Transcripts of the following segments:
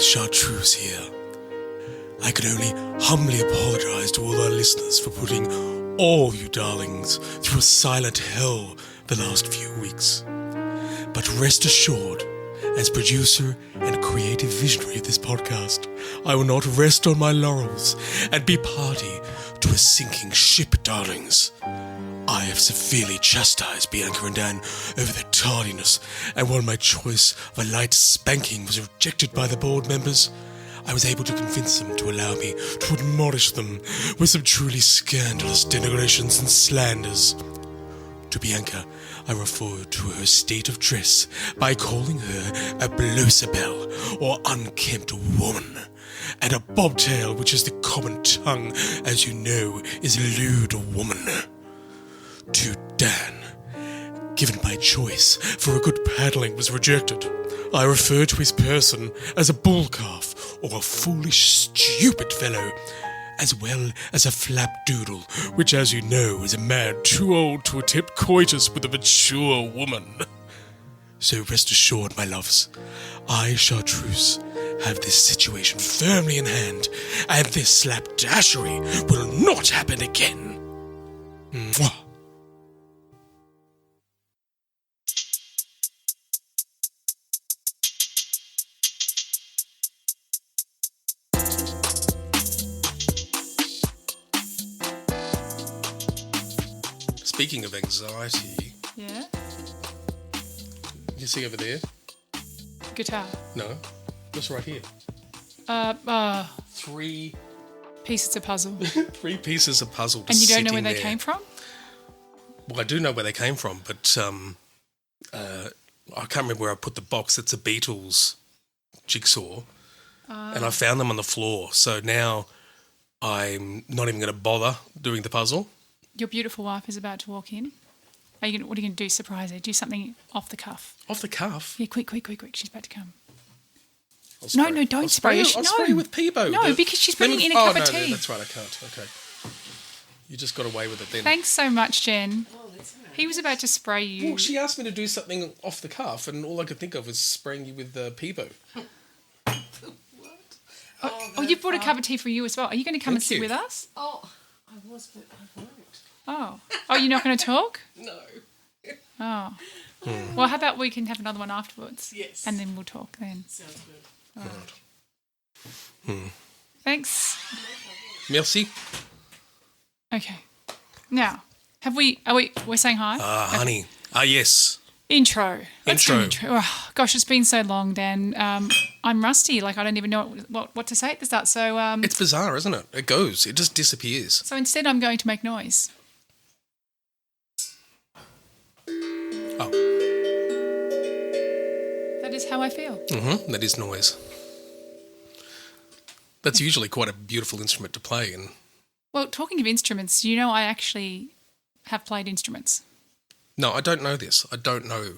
Chartreuse here. I can only humbly apologise to all our listeners for putting all you darlings through a silent hell the last few weeks. But rest assured, as producer and creative visionary of this podcast, I will not rest on my laurels and be party to a sinking ship, darlings. I have severely chastised Bianca and Dan over their tardiness, and while my choice of a light spanking was rejected by the board members, I was able to convince them to allow me to admonish them with some truly scandalous denigrations and slanders. To Bianca, I referred to her state of dress by calling her a blousabelle or unkempt woman, and a bobtail, which is the common tongue, as you know, is lewd woman. To Dan, given my choice for a good paddling was rejected, I referred to his person as a bull calf or a foolish, stupid fellow, as well as a flapdoodle, which, as you know, is a man too old to attempt coitus with a mature woman. So rest assured, my loves, I, Chartreuse, have this situation firmly in hand, and this slapdashery will not happen again. Mwah. Speaking of anxiety... Yeah? You see over there? Guitar. No. Just right here. 3 pieces of puzzle. 3 pieces of puzzle. And you don't know where they came from? Well, I do know where they came from, but I can't remember where I put the box. It's a Beatles jigsaw. And I found them on the floor. So now I'm not even going to bother doing the puzzle. Your beautiful wife is about to walk in. What are you going to do? Surprise her. Do something off the cuff. Off the cuff? Yeah, quick. She's about to come. No, don't spray. I'll spray you with Peebo. No, because she's bringing in a cup of tea. No, that's right, I can't. Okay. You just got away with it then. Thanks so much, Jen. Oh, that's nice. He was about to spray you. Well, she asked me to do something off the cuff, and all I could think of was spraying you with Peebo. Oh, you brought a cup of tea for you as well. Are you going to come and sit with us? Oh, I was, but I won't. Oh, you're not going to talk? No. Oh. Well, how about we can have another one afterwards? Yes. And then we'll talk then. Sounds good. Right. Thanks. Merci. Okay. Now, we're saying hi? Honey. Yes. Intro. Let's do Intro. an intro. Oh, gosh, it's been so long, Dan. I'm rusty. Like, I don't even know what to say at the start. So, It's bizarre, isn't it? It goes. It just disappears. So instead, I'm going to make noise. Oh. That is how I feel. Mm-hmm. That is noise. That's usually quite a beautiful instrument to play. And Well, talking of instruments, I actually have played instruments. no, I don't know this. I don't know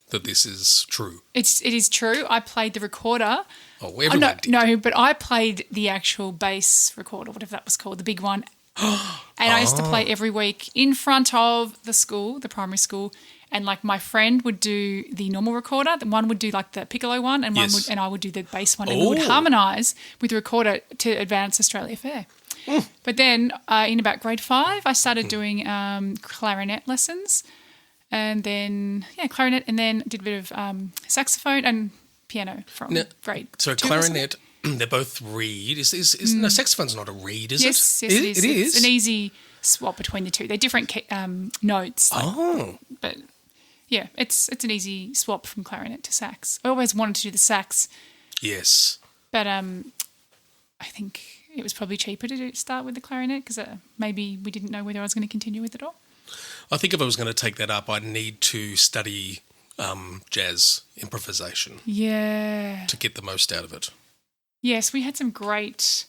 that this is true. It is true. I played the recorder. Oh, everyone did. No, but I played the actual bass recorder, whatever that was called, the big one. And I used to play every week in front of the school, the primary school, and like my friend would do the normal recorder, the one would do like the piccolo one, and Yes. I would do the bass one, and we would harmonise with the recorder to advance Australia Fair. But then in about grade 5, I started doing clarinet lessons, and then clarinet, and then did a bit of saxophone and piano from grade. So 2 clarinet, they're both reed. No, saxophone's not a reed, is it? Yes, it is. It is. It's an easy swap between the two. They're different notes. But yeah, it's an easy swap from clarinet to sax. I always wanted to do the sax. Yes. But I think it was probably cheaper to start with the clarinet because maybe we didn't know whether I was going to continue with it all. I think if I was going to take that up, I'd need to study jazz improvisation. Yeah. To get the most out of it. Yes, we had some great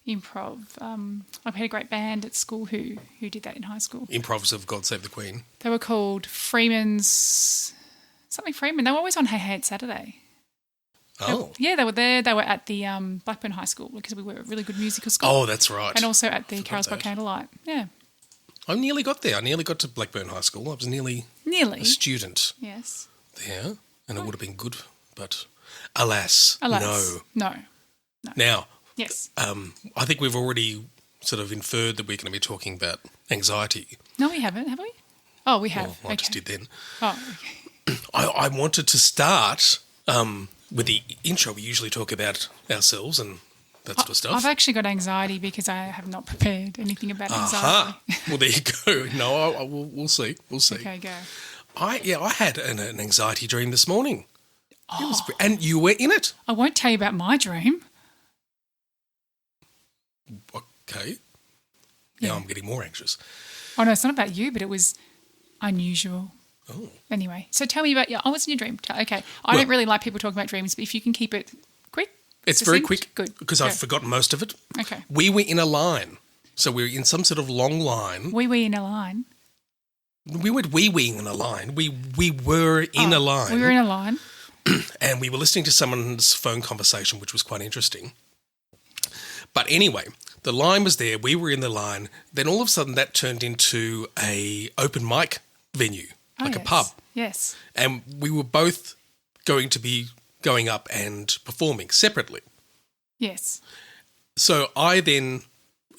improv. I had a great band at school who did that in high school. Improvs of God Save the Queen. They were called Freeman's... Something Freeman. They were always on Hey Hey It's Saturday. Oh. They were there. They were at the Blackburn High School because we were a really good musical school. Oh, that's right. And also at the Carisbrooke Candlelight. Yeah. I nearly got there. I nearly got to Blackburn High School. I was nearly a student Yes. there, and it would have been good, but alas. No. Now, Yes. I think we've already sort of inferred that we're going to be talking about anxiety. No, we haven't, have we? Oh, we have. Well, I just did then. Oh, okay. I wanted to start with the intro. We usually talk about ourselves and that sort of stuff. I've actually got anxiety because I have not prepared anything about anxiety. Aha! Well, there you go. No, we'll see. We'll see. Okay, go. I had an anxiety dream this morning. And you were in it. I won't tell you about my dream. Okay. Yeah. Now I'm getting more anxious. Oh, no, it's not about you, but it was unusual. Oh. Anyway, so tell me about what's in your dream? Okay. I don't really like people talking about dreams, but if you can keep it quick. It's very succinct, quick. Good. Because I've forgotten most of it. Okay. We were in a line. So we were in some sort of long line. We were in a line. We weren't wee-weeing in a line. We were in a line. We were in a line. And we were listening to someone's phone conversation, which was quite interesting. But anyway, the line was there. We were in the line. Then all of a sudden that turned into a open mic venue, like a pub. Yes. And we were both going to be going up and performing separately. Yes. So I then,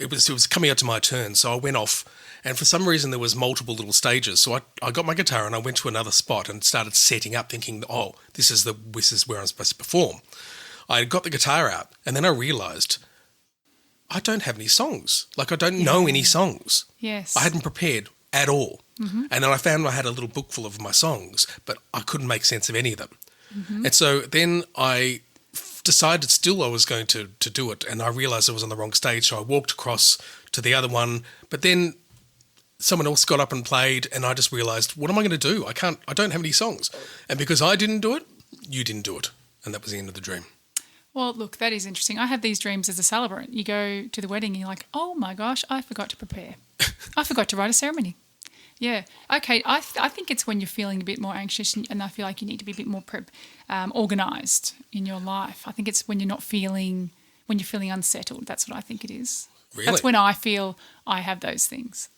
it was coming out to my turn, so I went off, and for some reason there was multiple little stages. So I got my guitar and I went to another spot and started setting up, thinking, oh, this is where I'm supposed to perform. I got the guitar out, and then I realised I don't have any songs. Like, I don't know any songs. Yes. I hadn't prepared at all. Mm-hmm. And then I found I had a little book full of my songs, but I couldn't make sense of any of them. Mm-hmm. And so then I decided still I was going to do it, and I realised I was on the wrong stage, so I walked across to the other one, but then someone else got up and played, and I just realised, what am I going to do? I don't have any songs. And because I didn't do it, you didn't do it. And that was the end of the dream. Well, look, that is interesting. I have these dreams as a celebrant. You go to the wedding and you're like, oh my gosh, I forgot to prepare. I forgot to write a ceremony. Yeah. Okay. I think it's when you're feeling a bit more anxious and I feel like you need to be a bit more organised in your life. I think it's when you're feeling unsettled. That's what I think it is. Really? That's when I feel I have those things.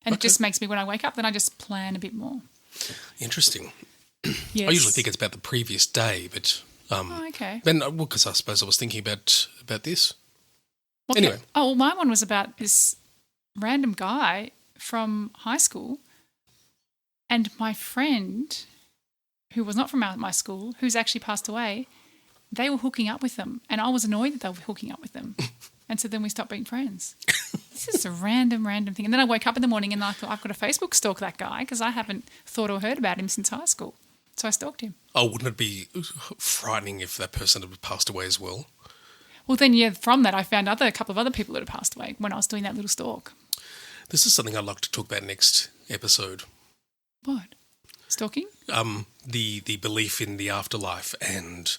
And it just makes me, when I wake up, then I just plan a bit more. Interesting. Yes. I usually think it's about the previous day, but... okay. Then, well, because I suppose I was thinking about this. Well, anyway. Oh, well, my one was about this random guy from high school and my friend, who was not from my school, who's actually passed away, they were hooking up with them. And I was annoyed that they were hooking up with them. And so then we stopped being friends. This is a random thing. And then I woke up in the morning and I thought, I've got to Facebook stalk that guy because I haven't thought or heard about him since high school. So I stalked him. Oh, wouldn't it be frightening if that person had passed away as well? Well, then, yeah, from that I found a couple of other people that had passed away when I was doing that little stalk. This is something I'd like to talk about next episode. What? Stalking? The belief in the afterlife and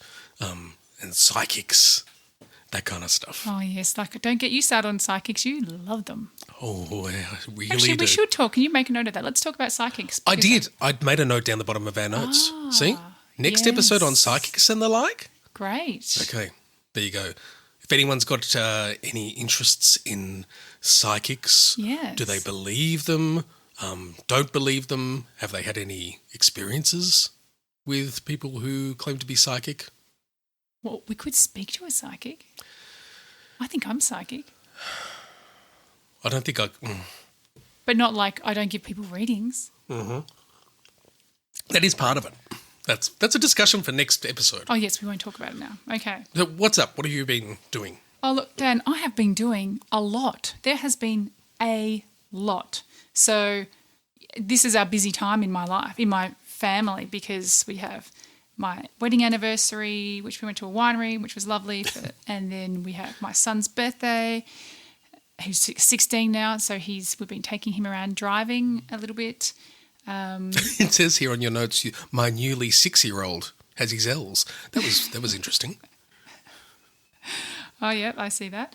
psychics, that kind of stuff. Oh, yes. Like, don't get you started on psychics. You love them. Oh, I really Actually, do. we should talk. Can you make a note of that? Let's talk about psychics. I did. I'd made a note down the bottom of our notes. See? Next episode on psychics and the like. Great. Okay. There you go. If anyone's got any interests in psychics, do they believe them? Don't believe them? Have they had any experiences with people who claim to be psychic? Well, we could speak to a psychic. I think I'm psychic. I don't think I... But not like I don't give people readings. Mm-hmm. That is part of it. That's a discussion for next episode. Oh, yes, we won't talk about it now. Okay. So what's up? What have you been doing? Oh, look, Dan, I have been doing a lot. There has been a lot. So this is our busy time in my life, in my family, because we have my wedding anniversary, which we went to a winery, which was lovely. And then we have my son's birthday, who's 16 now. So we've been taking him around driving a little bit. It says here on your notes, my newly 6-year-old has his L's. That was interesting. Oh, yeah, I see that.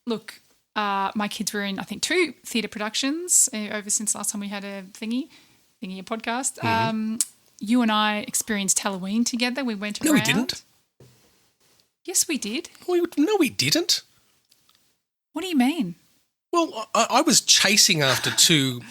Look, my kids were in, I think, 2 theatre productions over since last time we had a a podcast. Mm-hmm. You and I experienced Halloween together. We went around. No, we didn't. Yes, we did. No, we didn't. What do you mean? Well, I was chasing after 2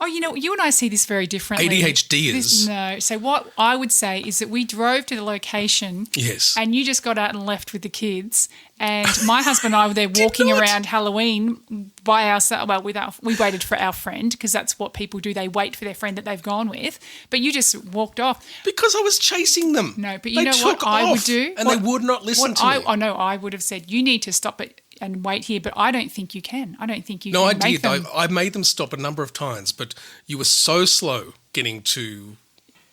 Oh, you and I see this very differently. ADHDers. No. So what I would say is that we drove to the location. Yes. And you just got out and left with the kids. And my husband and I were there walking around Halloween by ourselves. Well, we waited for our friend because that's what people do. They wait for their friend that they've gone with. But you just walked off. Because I was chasing them. No, but they know what took I off, would do? And they would not listen to me. Oh, no, I would have said, you need to stop it and wait here, but I don't think you can. I don't think you no, can I make did. them. I made them stop a number of times, but you were so slow getting to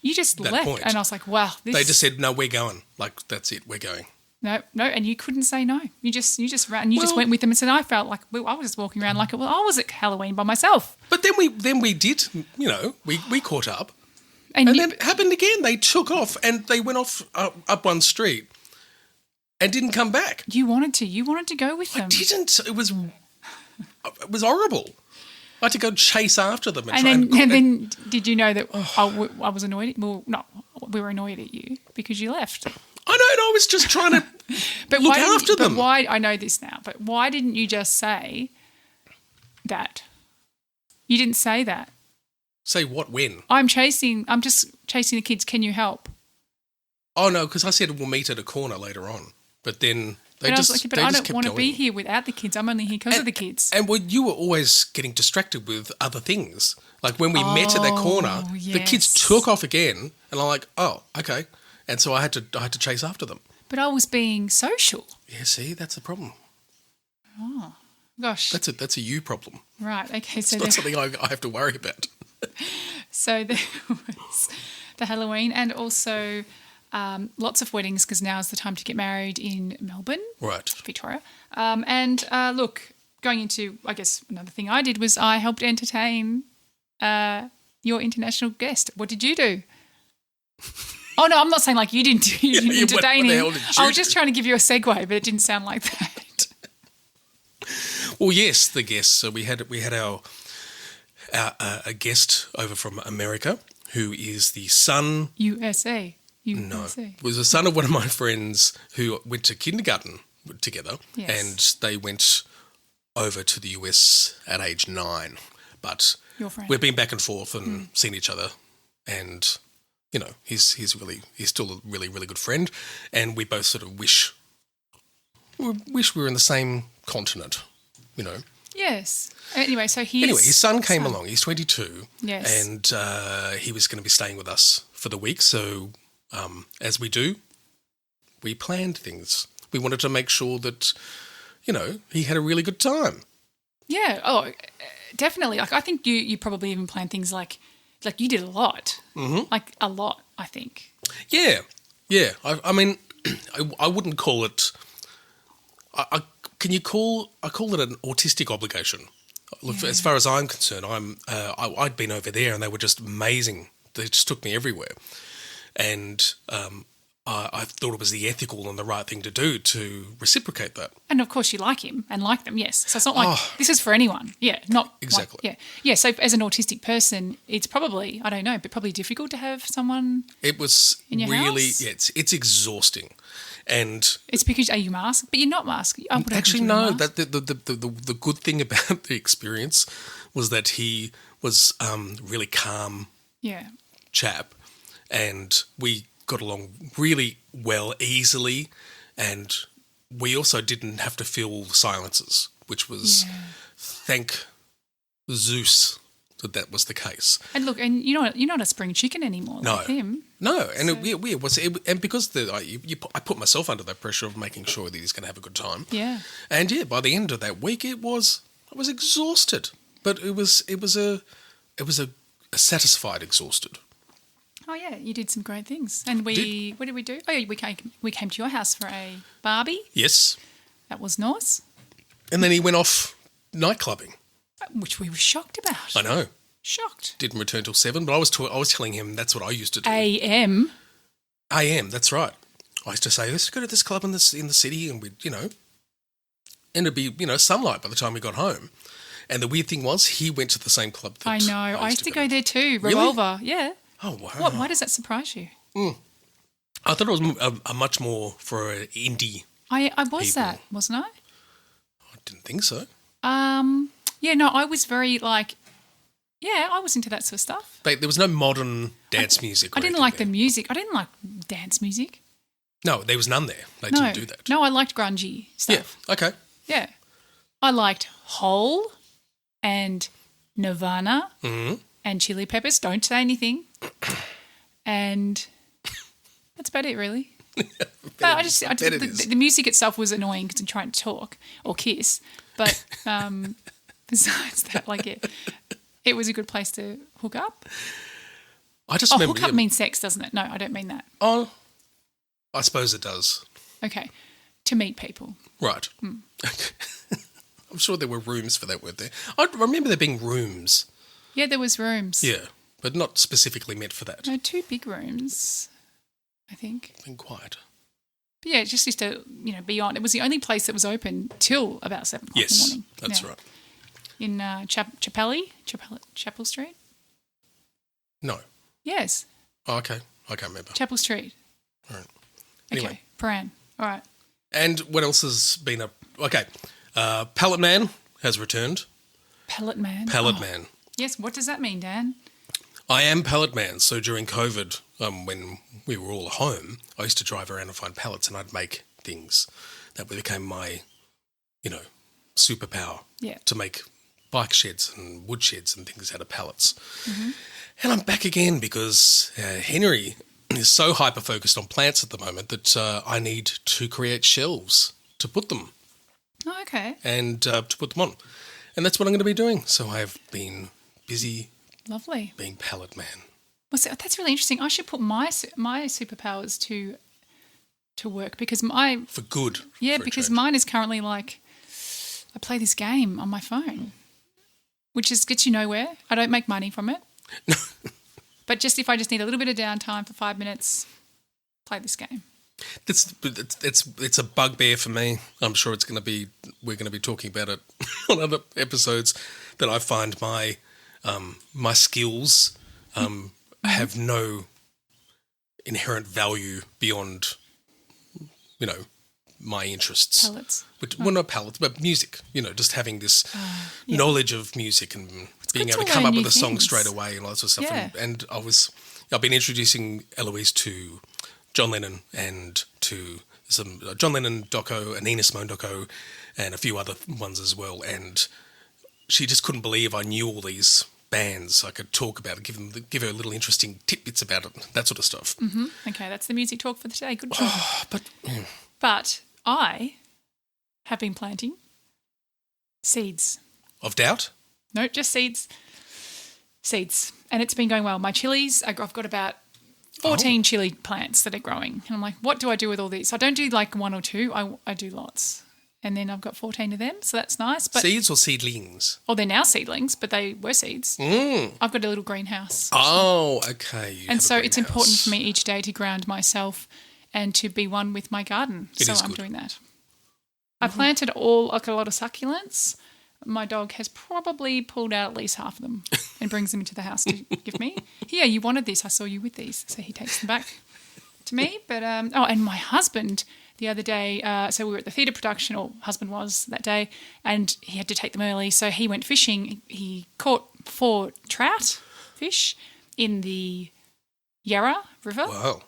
You just that left, point. and I was like, wow. They just said, no, we're going. Like, that's it, we're going. No, and you couldn't say no. You just ran, and you just went with them and said, I felt like I was just walking around like I was at Halloween by myself. But then we did, we caught up. And then it happened again. They took off and they went off up one street and didn't come back. You wanted to go with them. I didn't. It was horrible. I had to go chase after them. And then did you know that I was annoyed? Well, no, we were annoyed at you because you left. I know, and I was just trying to look after them. But why? I know this now. But why didn't you just say that? You didn't say that. Say what? When? I'm just chasing the kids. Can you help? Oh no, because I said we'll meet at a corner later on. But then they but just I was like, they I just don't kept want to going. be here without the kids. I'm only here because of the kids. And you were always getting distracted with other things. Like when we met at that corner, the kids took off again, and I'm like, oh, okay. And so I had to chase after them. But I was being social. Yeah, see, that's the problem. Oh gosh, that's a you problem. Right. Okay. It's not something I have to worry about. So there was the Halloween and also lots of weddings because now is the time to get married in Melbourne, Right. Victoria. Look, going into, I guess, another thing I did was I helped entertain your international guest. What did you do? Oh, no, I'm not saying like you didn't entertain him. I was just trying to give you a segue, but it didn't sound like that. Well, yes, the guests. So we had our a guest over from America who is the son. USA. No, was the son of one of my friends who went to kindergarten together, and they went over to the US at age 9. But we've been back and forth and seen each other, and he's still a really, really good friend, and we both sort of wish we were in the same continent, Yes. Anyway, so his son came along. He's 22. Yes. And he was going to be staying with us for the week. So as we do, we planned things. We wanted to make sure that, he had a really good time. Yeah. Oh, definitely. Like I think you probably even planned things like you did a lot. Mm-hmm. Like a lot, I think. Yeah. Yeah. I mean, I wouldn't call it. I call it an autistic obligation. Look, as far as I'm concerned, I'd been over there and they were just amazing. They just took me everywhere, and I thought it was the ethical and the right thing to do to reciprocate that. And of course, you like him and like them, yes. So it's not like this is for anyone. Yeah, not exactly. Yeah. So as an autistic person, it's probably but probably difficult to have someone. It was in your really house? It's exhausting. And it's because are you masked? But you're not masked. Actually, no. That the good thing about the experience was that he was really calm, chap, and we got along really well, easily, and we also didn't have to fill silences, which was thank Zeus that was the case. And look, and you're not a spring chicken anymore like him. No, and and because I put myself under that pressure of making sure that he's going to have a good time. Yeah. And by the end of that week, I was exhausted, but it was a satisfied exhausted. Oh yeah, you did some great things, and what did we do? Oh yeah, we came to your house for a barbie. Yes. That was nice. And then he went off night clubbing, which we were shocked about. I know. Shocked. Didn't return till 7, but I was telling him that's what I used to do. AM. That's right. I used to say, let's go to this club in the city, and we'd, and it'd be, sunlight by the time we got home. And the weird thing was, he went to the same club that I know. I used to go there too. Revolver. Really? Yeah. Oh wow. Why does that surprise you? I thought it was a much more for an indie. I was people. That, wasn't I? I didn't think so. Yeah, no, I was very Yeah, I was into that sort of stuff. But there was no modern dance music. I didn't like the music. I didn't like dance music. No, there was none there. They No, didn't do that. no, I liked grungy stuff. Yeah, okay. Yeah. I liked Hole and Nirvana and Chili Peppers. Don't say anything. And that's about it, really. But the music itself was annoying because I'm trying to talk or kiss. But besides that, like it was a good place to hook up. I just remember. Hook up means sex, doesn't it? No, I don't mean that. Oh, I suppose it does. Okay. To meet people. Right. I'm sure there were rooms for that word there. I remember there being rooms. Yeah, there was rooms. Yeah, but not specifically meant for that. No, 2 big rooms, I think. Been quiet. But yeah, it just used to, be on. It was the only place that was open till about 7 o'clock in the morning. Yes, that's right. In Chapel Street? No. Yes. Oh, okay. I can't remember. Chapel Street. All right. Anyway. Okay, Paran. All right. And what else has been up? Okay. Pallet Man has returned. Pallet Man? Pallet Man. Yes, what does that mean, Dan? I am Pallet Man. So during COVID, when we were all home, I used to drive around and find pallets and I'd make things. That became my, superpower. Yeah. To make bike sheds and wood sheds and things out of pallets. Mm-hmm. And I'm back again because Henry is so hyper-focused on plants at the moment that I need to create shelves to put them. Oh, okay. And to put them on. And that's what I'm going to be doing. So I've been busy. Lovely. Being Pallet Man. Well, so that's really interesting. I should put my superpowers to work because For good. Yeah, because mine is currently like I play this game on my phone, which gets you nowhere. I don't make money from it. But if I just need a little bit of downtime for 5 minutes, play this game. It's a bugbear for me. I'm sure we're going to be talking about it on other episodes. That I find my skills have no inherent value beyond, my interests. Palettes. Well, not palettes, but music. Just having this knowledge of music and being able to come up with a song straight away and all that sort of stuff. Yeah. And I've been introducing Eloise to John Lennon and to some John Lennon doco, a Nina Simone doco, and a few other ones as well. And she just couldn't believe I knew all these bands. I could talk about it, give her little interesting tidbits about it, that sort of stuff. Mm-hmm. Okay, that's the music talk for today. Good job. But I have been planting seeds. Of doubt? No, just seeds. Seeds. And it's been going well. My chilies, I've got about 14 chili plants that are growing. And I'm like, what do I do with all these? I don't do like 1 or 2. I do lots. And then I've got 14 of them, so that's nice. But seeds or seedlings? Oh, they're now seedlings, but they were seeds. I've got a little greenhouse. Oh, okay. And so it's important for me each day to ground myself and to be one with my garden. So I'm doing that. I planted a lot of succulents. My dog has probably pulled out at least half of them and brings them into the house to give me. Yeah, you wanted this. I saw you with these. So he takes them back to me. But and my husband the other day, so we were at the theatre production, or husband was that day, and he had to take them early. So he went fishing. He caught 4 trout fish in the Yarra River. Wow.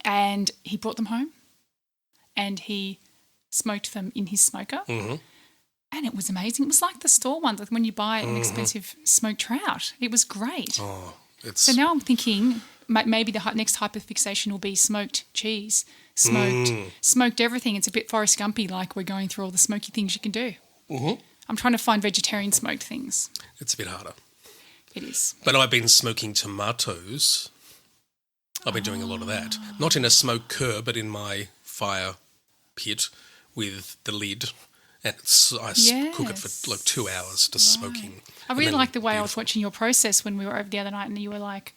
And he brought them home and he smoked them in his smoker. Mm-hmm. And it was amazing. It was like the store ones, like when you buy an expensive smoked trout. It was great. Oh, So now I'm thinking maybe the next hyperfixation will be smoked cheese, smoked everything. It's a bit Forrest Gumpy, like we're going through all the smoky things you can do. Mm-hmm. I'm trying to find vegetarian smoked things. It's a bit harder. It is. But I've been smoking tomatoes. I've been doing a lot of that. Not in a smoke cur, but in my fire pit with the lid. And I cook it for like 2 hours, just smoking. I really like the way I was watching your process when we were over the other night, and you were like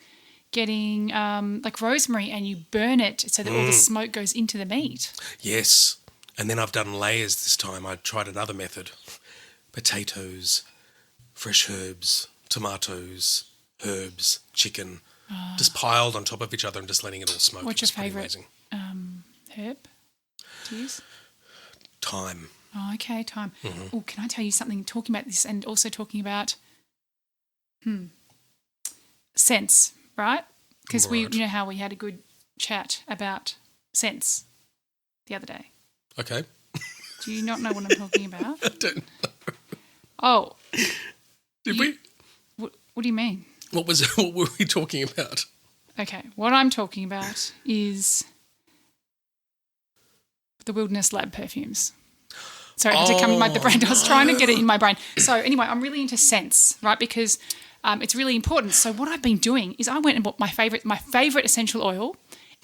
getting like rosemary and you burn it so that all the smoke goes into the meat. Yes. And then I've done layers this time. I tried another method. Potatoes, fresh herbs, tomatoes, herbs, chicken, just piled on top of each other and just letting it all smoke. What's your favourite herb to use? Thyme. Oh, okay, thyme. Mm-hmm. Oh, can I tell you something? Talking about this and also talking about scents, right? Because Right. you know how we had a good chat about scents the other day. Okay. Do you not know what I'm talking about? I don't know. Oh, Did we? what do you mean? What were we talking about? Okay, what I'm talking about is the Wilderness Lab perfumes. Sorry, I had to come in the brain. I was trying to get it in my brain. So anyway, I'm really into scents, right? Because it's really important. So what I've been doing is I went and bought my favourite essential oil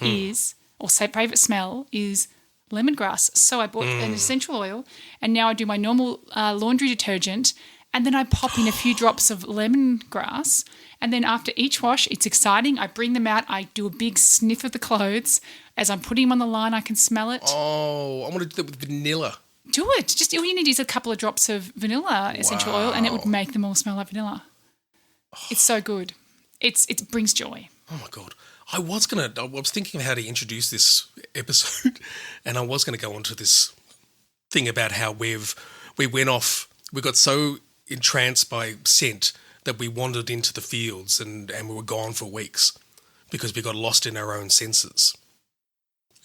is, or say favourite smell is lemongrass. So I bought an essential oil, and now I do my normal laundry detergent, and then I pop in a few drops of lemongrass. And then after each wash, it's exciting. I bring them out. I do a big sniff of the clothes. As I'm putting them on the line, I can smell it. Oh, I want to do that with vanilla. Do it. Just all you need is a couple of drops of vanilla essential oil, and it would make them all smell like vanilla. It's so good. It brings joy. Oh my God. I was thinking of how to introduce this episode, and I was going to go on to this thing about how we got so entranced by scent that we wandered into the fields and we were gone for weeks because we got lost in our own senses.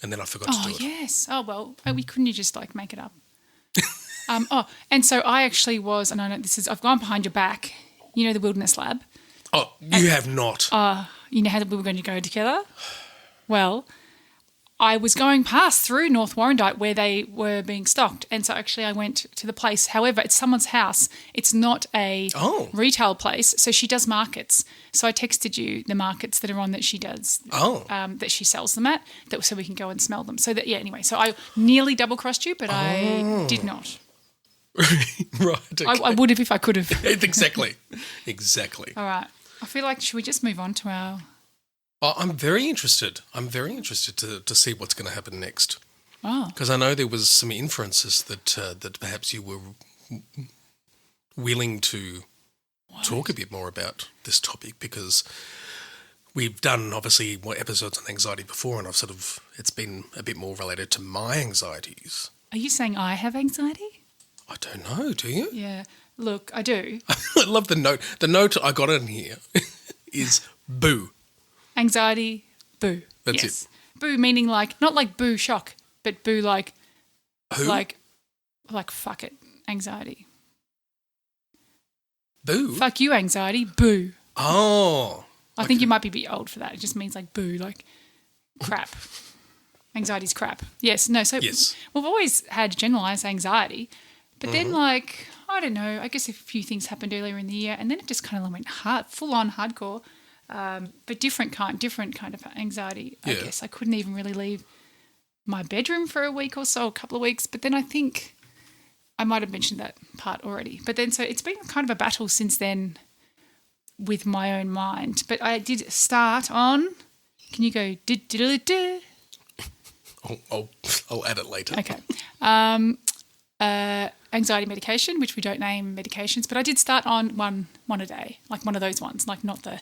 And then I forgot to do it. Oh, yes. Oh, well, we couldn't you just like make it up? And so I actually was, and I know I've gone behind your back, you know, the Wilderness Lab. Oh, you have not. You know how we were going to go together? Well, I was going past through North Warrandyte where they were being stocked. And so actually I went to the place. However, it's someone's house. It's not a retail place. So she does markets. So I texted you the markets that are on that she does, that she sells them at, so we can go and smell them. So that, anyway. So I nearly double-crossed you, but I did not. Right. Okay. I would have if I could have. Exactly. All right. I feel like, should we just move on to our... I'm very interested. To see what's going to happen next. Oh. Because I know there was some inferences that perhaps you were willing to talk a bit more about this topic, because we've done obviously more episodes on anxiety before, and it's been a bit more related to my anxieties. Are you saying I have anxiety? I don't know. Do you? Yeah. Look, I do. I love the note. The note I got in here is boo. Anxiety, boo. That's it. Boo meaning like, not like boo shock, but boo like, Who? like fuck it, anxiety. Boo? Fuck you, anxiety, boo. Oh. I think you might be a bit old for that. It just means like boo, like crap. Anxiety's crap. Yes, no, so Yes. we've always had generalised anxiety, but then like, I don't know, I guess a few things happened earlier in the year, and then it just kind of went full on hardcore. But different kind of anxiety, I guess. I couldn't even really leave my bedroom for a week or so, a couple of weeks. But then I think I might have mentioned that part already. But then so it's been kind of a battle since then with my own mind. But I did start on, can you go, do? I'll add it later. Okay. Anxiety medication, which we don't name medications. But I did start on one a day, like one of those ones, like not the...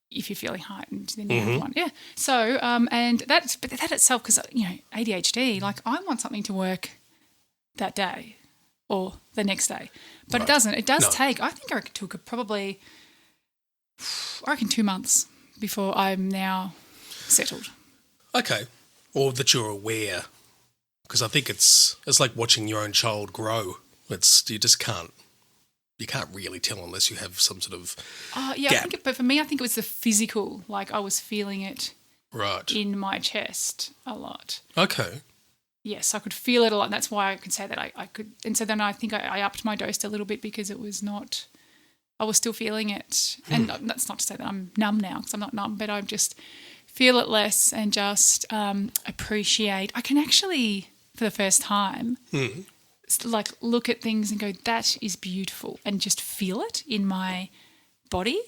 if you're feeling heightened, then you have one. Yeah. So, and that itself, because, ADHD, like I want something to work that day or the next day. But it doesn't. It does take, I think it took probably, 2 months before I'm now settled. Okay. Or that you're aware. Because I think it's like watching your own child grow. You just can't. You can't really tell unless you have some sort of gap. But for me, I think it was the physical. Like I was feeling it right in my chest a lot. Okay. Yes, I could feel it a lot. And that's why I could say that I could. And so then I think I upped my dose a little bit because it was not. I was still feeling it, and that's not to say that I'm numb now because I'm not numb, but I just feel it less and just appreciate. I can actually, for the first time. Like look at things and go, that is beautiful, and just feel it in my body,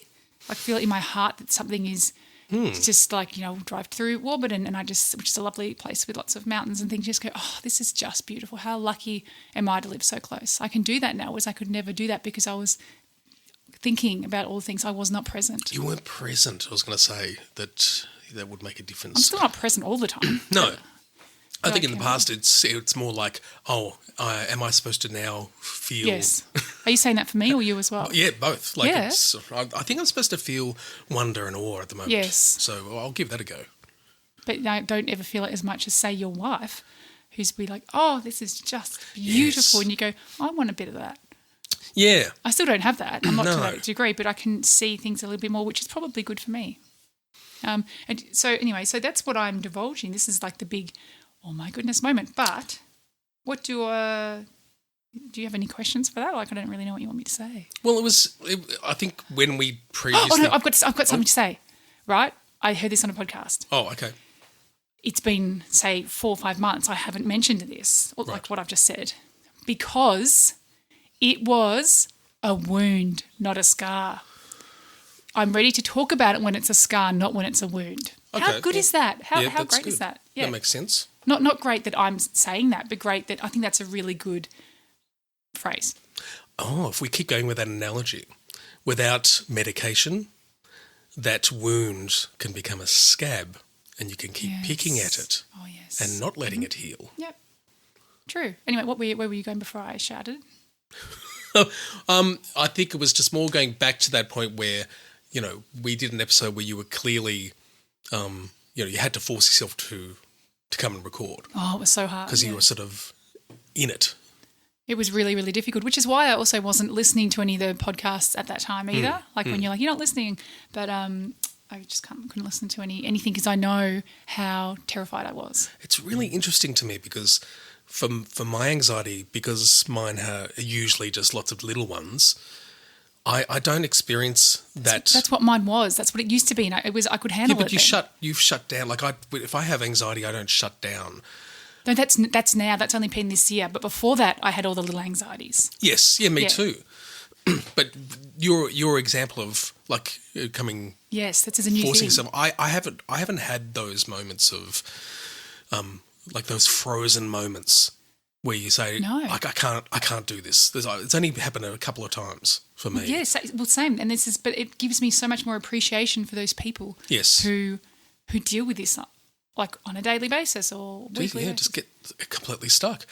like feel it in my heart that something is just like, drive through Warburton and which is a lovely place with lots of mountains and things, just go, oh, this is just beautiful. How lucky am I to live so close? I can do that now, whereas I could never do that because I was thinking about all the things. I was not present. You weren't present. I was going to say that would make a difference. I'm still not present all the time. No. I think in the Okay. past it's more like, am I supposed to now feel? Yes. Are you saying that for me or you as well? Yeah, both. Like Yeah. I think I'm supposed to feel wonder and awe at the moment. Yes. So I'll give that a go. But don't ever feel it as much as, say, your wife, who's be like, oh, this is just beautiful. Yes. And you go, I want a bit of that. Yeah. I still don't have that. I'm not to No. that degree, but I can see things a little bit more, which is probably good for me. And so anyway, so that's what I'm divulging. This is like the big, oh my goodness moment. But what do you have any questions for that? Like, I don't really know what you want me to say. Well, I think when we previously. Oh no, I've got something to say. Right? I heard this on a podcast. Oh, okay. It's been, say, 4 or 5 months. I haven't mentioned this, or like Right. what I've just said, because it was a wound, not a scar. I'm ready to talk about it when it's a scar, not when it's a wound. How Okay, good well, is that? How that's great is good. that? Yeah. That makes sense. Not great that I'm saying that, but great that I think that's a really good phrase. Oh, if we keep going with that analogy, without medication, that wound can become a scab and you can keep picking at it Oh, yes. and not letting it heal. Yep. True. Anyway, where were you going before I shouted? I think it was just more going back to that point where, we did an episode where you were clearly, you had to force yourself to come and record Oh, it was so hard. because yeah. you were sort of in it. It was really, really difficult, which is why I also wasn't listening to any of the podcasts at that time either. Like when you're like, you're not listening. But I just couldn't listen to anything because I know how terrified I was. It's really interesting to me because for my anxiety, because mine are usually just lots of little ones, I don't experience that. That's what mine was. That's what it used to be. And I could handle Yeah, but it. then. you've shut down. Like if I have anxiety, I don't shut down. No, that's now. That's only been this year. But before that, I had all the little anxieties. Yes, yeah, me Yeah. too. But your example of like coming Yes, that's a new forcing thing. some. I haven't had those moments of like those frozen moments where you say, No. like I can't do this. It's only happened a couple of times for me. Yes, well, same. And but it gives me so much more appreciation for those people. Yes. Who deal with this like on a daily basis or weekly. Yeah, basis. just get completely stuck.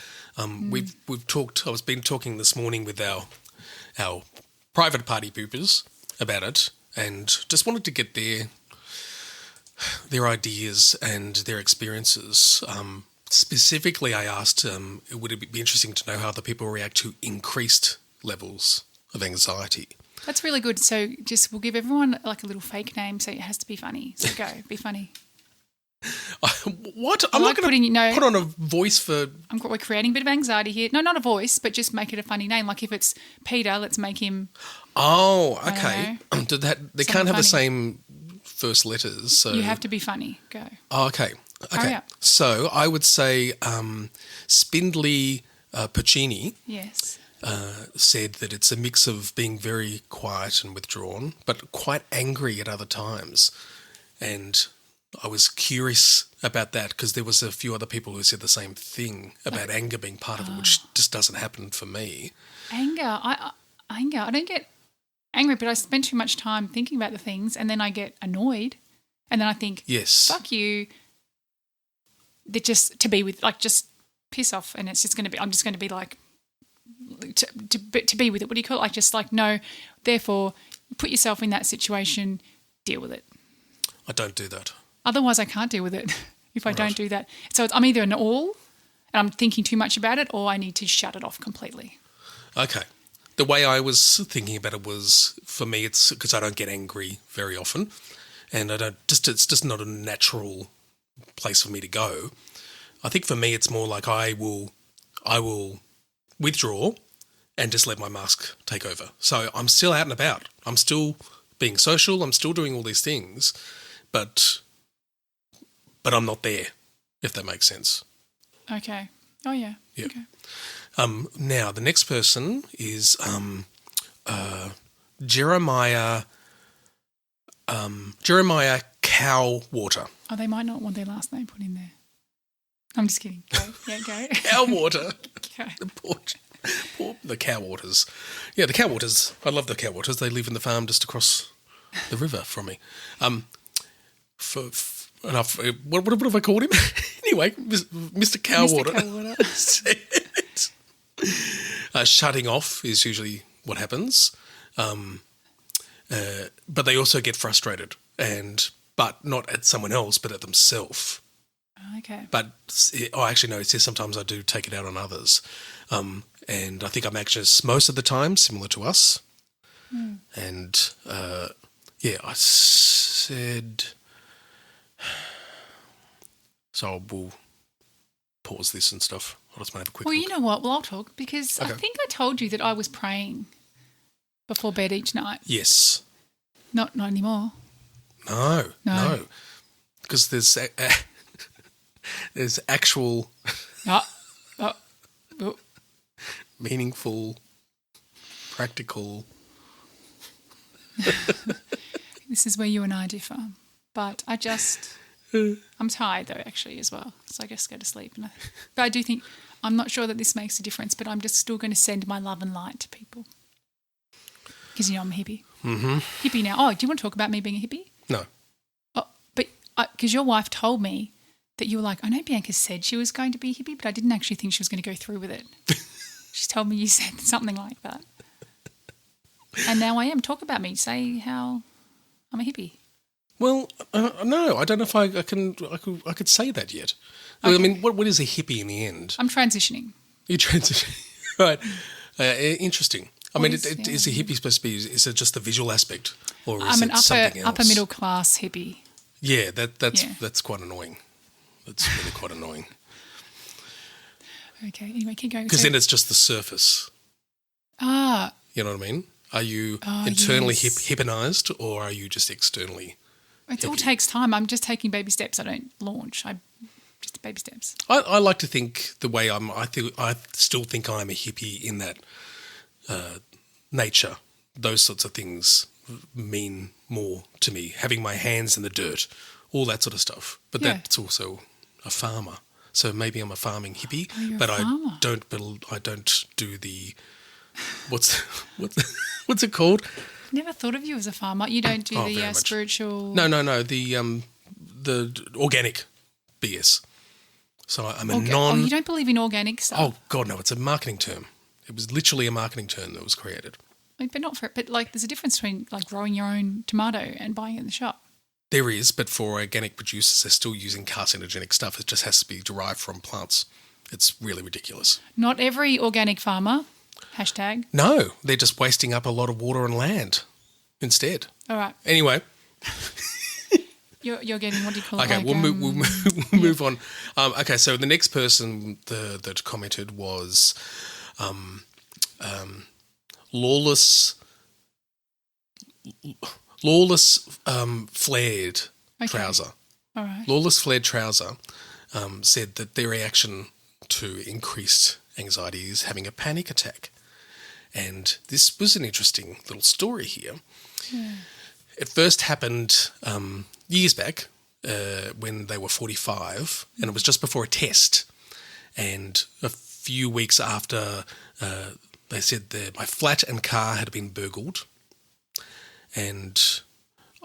We've talked. I was been talking this morning with our private party poopers about it, and just wanted to get their ideas and their experiences. Specifically, I asked, would it be interesting to know how other people react to increased levels of anxiety? That's really good. So we'll give everyone like a little fake name, so it has to be funny. So go, be funny. What? I I'm like not going to put on a voice for. We're creating a bit of anxiety here. No, not a voice, but just make it a funny name. Like if it's Peter, let's make him. Oh, I don't okay. They Something can't have the funny. same first letters. So You have to be funny. Go. Oh, okay. Hurry Okay. up. So I would say Spindly Puccini Yes. said that it's a mix of being very quiet and withdrawn, but quite angry at other times. And I was curious about that because there was a few other people who said the same thing about anger being part of it, which just doesn't happen for me. Anger. Anger. I don't get angry, but I spend too much time thinking about the things, and then I get annoyed, and then I think, Yes. fuck you. That just to be with, like, just piss off, and it's just going to be. I'm just going to be like, to be with it. What do you call it? Like, just like no. Therefore, put yourself in that situation. Deal with it. I don't do that. Otherwise, I can't deal with it if I Right. don't do that. So I'm either an all, and I'm thinking too much about it, or I need to shut it off completely. Okay. The way I was thinking about it was, for me, it's because I don't get angry very often, and it's just not a natural place for me to go. I think for me, it's more like I will withdraw and just let my mask take over. So I'm still out and about. I'm still being social. I'm still doing all these things, but I'm not there, if that makes sense. Okay. Oh yeah. Yeah. Okay. Now, the next person is Jeremiah Cowwater. Oh, they might not want their last name put in there. I'm just kidding. Go. Yeah, go. Cowwater. Go. The Cowwaters. Yeah, the Cowwaters. I love the Cowwaters. They live in the farm just across the river from me. enough. What have I called him? Anyway, Mr. Cowwater. Mr. said, shutting off is usually what happens. But they also get frustrated, but not at someone else, but at themselves. Okay. But actually, no. It says sometimes I do take it out on others, and I think I'm anxious most of the time, similar to us. And I said. So we'll pause this and stuff. I'll just have a quick. Well, look. you know what? Well, I'll talk because Okay. I think I told you that I was praying before bed each night. Yes. Not anymore. No. Because there's there's actual Oh. meaningful, practical. This is where you and I differ. But I'm tired though, actually, as well. So I just go to sleep. But I do think, I'm not sure that this makes a difference, but I'm just still going to send my love and light to people. Because, I'm a hippie. Mm-hmm. Hippie now. Oh, do you want to talk about me being a hippie? No. Oh, but because your wife told me that you were like, I know Bianca said she was going to be a hippie, but I didn't actually think she was going to go through with it. She told me you said something like that. And now I am. Talk about me. Say how I'm a hippie. Well, no, I don't know if I could say that yet. Okay. I mean, what is a hippie in the end? I'm transitioning. You transition, right? Interesting. I mean, is a yeah. hippie supposed to be? Is it just the visual aspect, or is I'm an it something else? upper middle class hippie. Yeah, that's quite annoying. That's really quite annoying. Okay. Anyway, keep going. Because then it's just the surface. Ah. You know what I mean? Are you internally yes. hipponized, or are you just externally? It all takes time. I'm just taking baby steps. I don't launch. Just baby steps. I like to think the way I still think I'm a hippie in that nature. Those sorts of things mean more to me. Having my hands in the dirt, all that sort of stuff. But that's also a farmer. So maybe I'm a farming hippie, but I don't do the what's it called? I've never thought of you as a farmer. You don't do the spiritual. No. The organic BS. So I'm a Oh, you don't believe in organic stuff? Oh God, no! It's a marketing term. It was literally a marketing term that was created. But not for. But like, there's a difference between like growing your own tomato and buying it in the shop. There is, but for organic producers, they're still using carcinogenic stuff. It just has to be derived from plants. It's really ridiculous. Not every organic farmer. Hashtag. No, they're just wasting up a lot of water and land instead. All right. Anyway. You're getting, what do you call it? Okay, we'll move on. Okay, so the next person that commented was lawless flared trouser. All right. Lawless flared trouser said that their reaction to increased anxiety is having a panic attack. And this was an interesting little story here. Yeah. It first happened years back when they were 45, and it was just before a test. And a few weeks after, they said that my flat and car had been burgled, and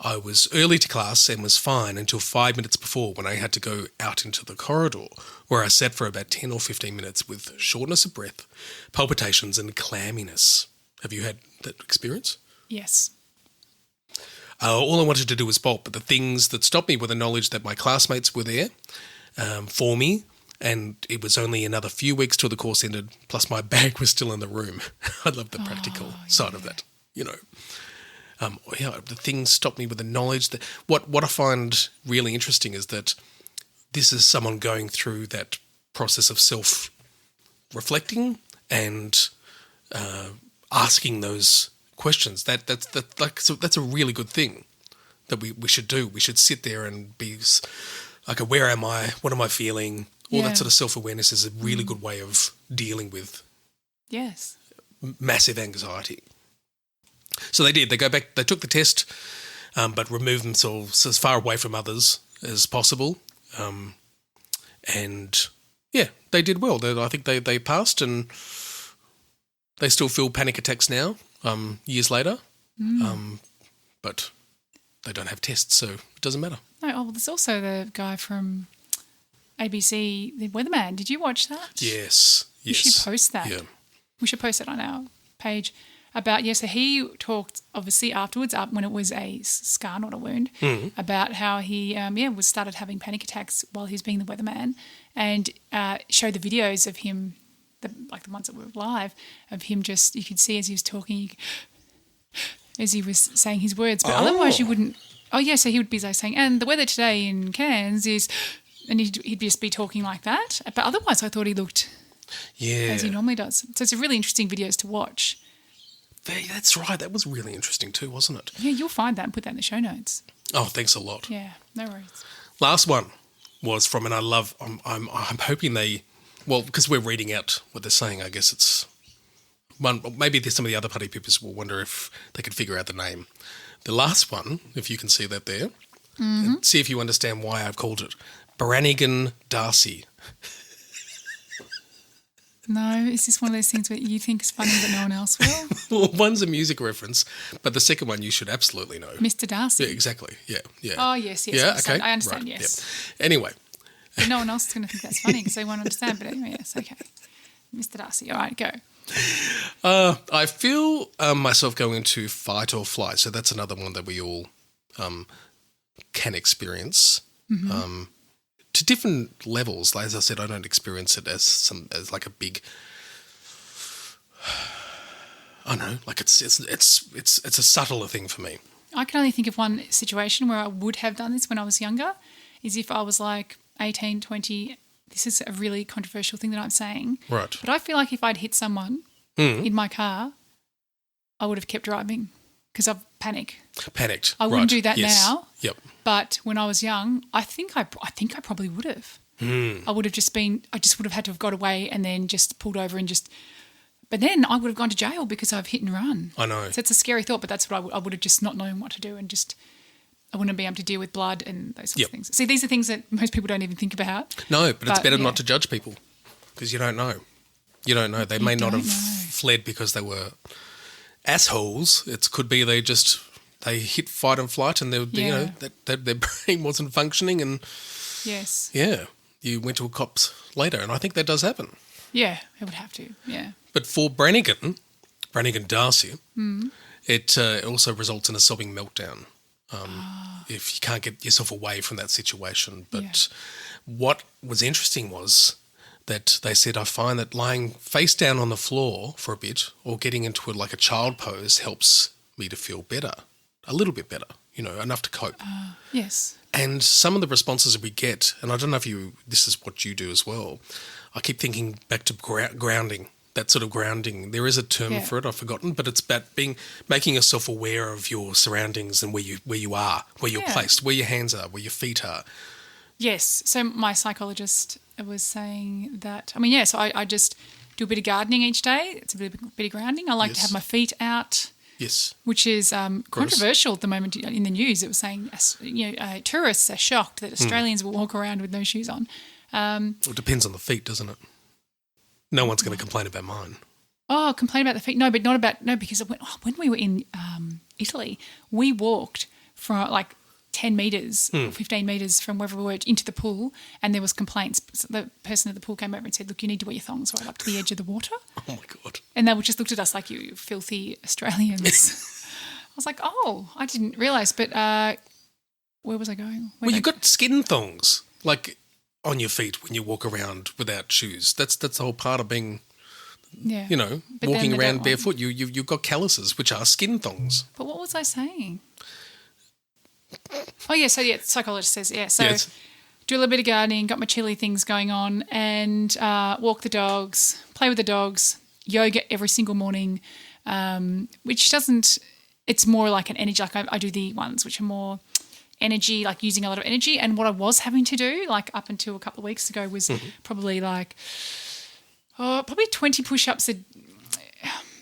I was early to class and was fine until 5 minutes before, when I had to go out into the corridor, where I sat for about 10 or 15 minutes with shortness of breath, palpitations and clamminess. Have you had that experience? Yes. All I wanted to do was bolt, but the things that stopped me were the knowledge that my classmates were there for me, and it was only another few weeks till the course ended, plus my bag was still in the room. I love the practical side of that, you know. The things stopped me with the knowledge that what I find really interesting is that this is someone going through that process of self-reflecting and asking those questions. That's a really good thing that we should do. We should sit there and be like, where am I? What am I feeling? All that sort of self-awareness is a really good way of dealing with massive anxiety. So they did. They go back. They took the test, but removed themselves as far away from others as possible. And yeah, they did well. I think they passed, and they still feel panic attacks now, years later. But they don't have tests, so it doesn't matter. No, oh, well, there's also the guy from ABC, the weatherman. Did you watch that? Yes. We should post that. Yeah. We should post it on our page about, so he talked obviously afterwards, up when it was a scar, not a wound, about how he, started having panic attacks while he was being the weatherman, and showed the videos of him, the ones that were live, of him just, you could see as he was talking, as he was saying his words, but otherwise you wouldn't. Oh yeah, so he would be like saying, and the weather today in Cairns is, and he'd just be talking like that. But otherwise, I thought he looked as he normally does. So it's a really interesting videos to watch. That's right. That was really interesting too, wasn't it? Yeah, you'll find that and put that in the show notes. Oh, thanks a lot. Yeah, no worries. Last one was from, and I love. I'm hoping they, because we're reading out what they're saying. I guess it's one. Maybe there's some of the other party peoples will wonder if they could figure out the name. The last one, if you can see that there, and see if you understand why I've called it Brannigan Darcy. No, it's just one of those things where you think is funny but no one else will. Well, one's a music reference, but the second one you should absolutely know. Mr. Darcy. Yeah, exactly. Yeah. Oh, yes. Yeah, okay. I understand, right. yes. Yeah. Anyway. But no one else is going to think that's funny because they won't understand. But anyway, yes, okay. Mr. Darcy. All right, go. I feel myself going into fight or flight. So that's another one that we all can experience. To different levels. As I said, I don't experience it as like a big. I don't know, like it's a subtler thing for me. I can only think of one situation where I would have done this when I was younger, is if I was like 18, 20. This is a really controversial thing that I'm saying. Right. But I feel like if I'd hit someone in my car, I would have kept driving because I've panicked. I wouldn't do that now. Yep. But when I was young, I think I probably would have. I would have I just would have had to have got away and then just pulled over and just. But then I would have gone to jail because I've hit and run. I know. So it's a scary thought, but that's what I would have just not known what to do and just. I wouldn't be able to deal with blood and those sorts of things. See, these are things that most people don't even think about. No, but it's better not to judge people because you don't know. You don't know. They may not have fled because they were assholes. It could be they hit fight and flight and they that their brain wasn't functioning and you went to a cops later, and I think that does happen. Yeah, it would have to. Yeah. But for Brannigan Darcy, it also results in a sobbing meltdown. If you can't get yourself away from that situation. But what was interesting was that they said, I find that lying face down on the floor for a bit or getting into a child pose helps me to feel better, a little bit better, enough to cope. Yes. And some of the responses that we get, and I don't know if this is what you do as well, I keep thinking back to grounding. That sort of grounding. There is a term for it, I've forgotten, but it's about making yourself aware of your surroundings and where you are, where you're placed, where your hands are, where your feet are. Yes. So my psychologist was saying that, so I just do a bit of gardening each day. It's a bit of grounding. I like to have my feet out. Yes. Which is controversial at the moment in the news. It was saying, tourists are shocked that Australians will walk around with no shoes on. It depends on the feet, doesn't it? No one's going to complain about mine. Oh, complain about the feet? No, but not about because when we were in Italy, we walked from 10 metres or 15 metres from wherever we were into the pool, and there was complaints. So the person at the pool came over and said, "Look, you need to wear your thongs right up to the edge of the water." Oh my God! And they just looked at us like, "You filthy Australians." I was like, "Oh, I didn't realise." But where was I going? You've got skin thongs on your feet when you walk around without shoes. That's the whole part of being, walking around barefoot. You've got calluses, which are skin thongs. But what was I saying? Oh, yeah, so the psychologist says, so do a little bit of gardening, got my chili things going on, and walk the dogs, play with the dogs, yoga every single morning, which doesn't, it's more like an energy, I do the ones which are more energy, using a lot of energy. And what I was having to do, up until a couple of weeks ago, was probably 20 push-ups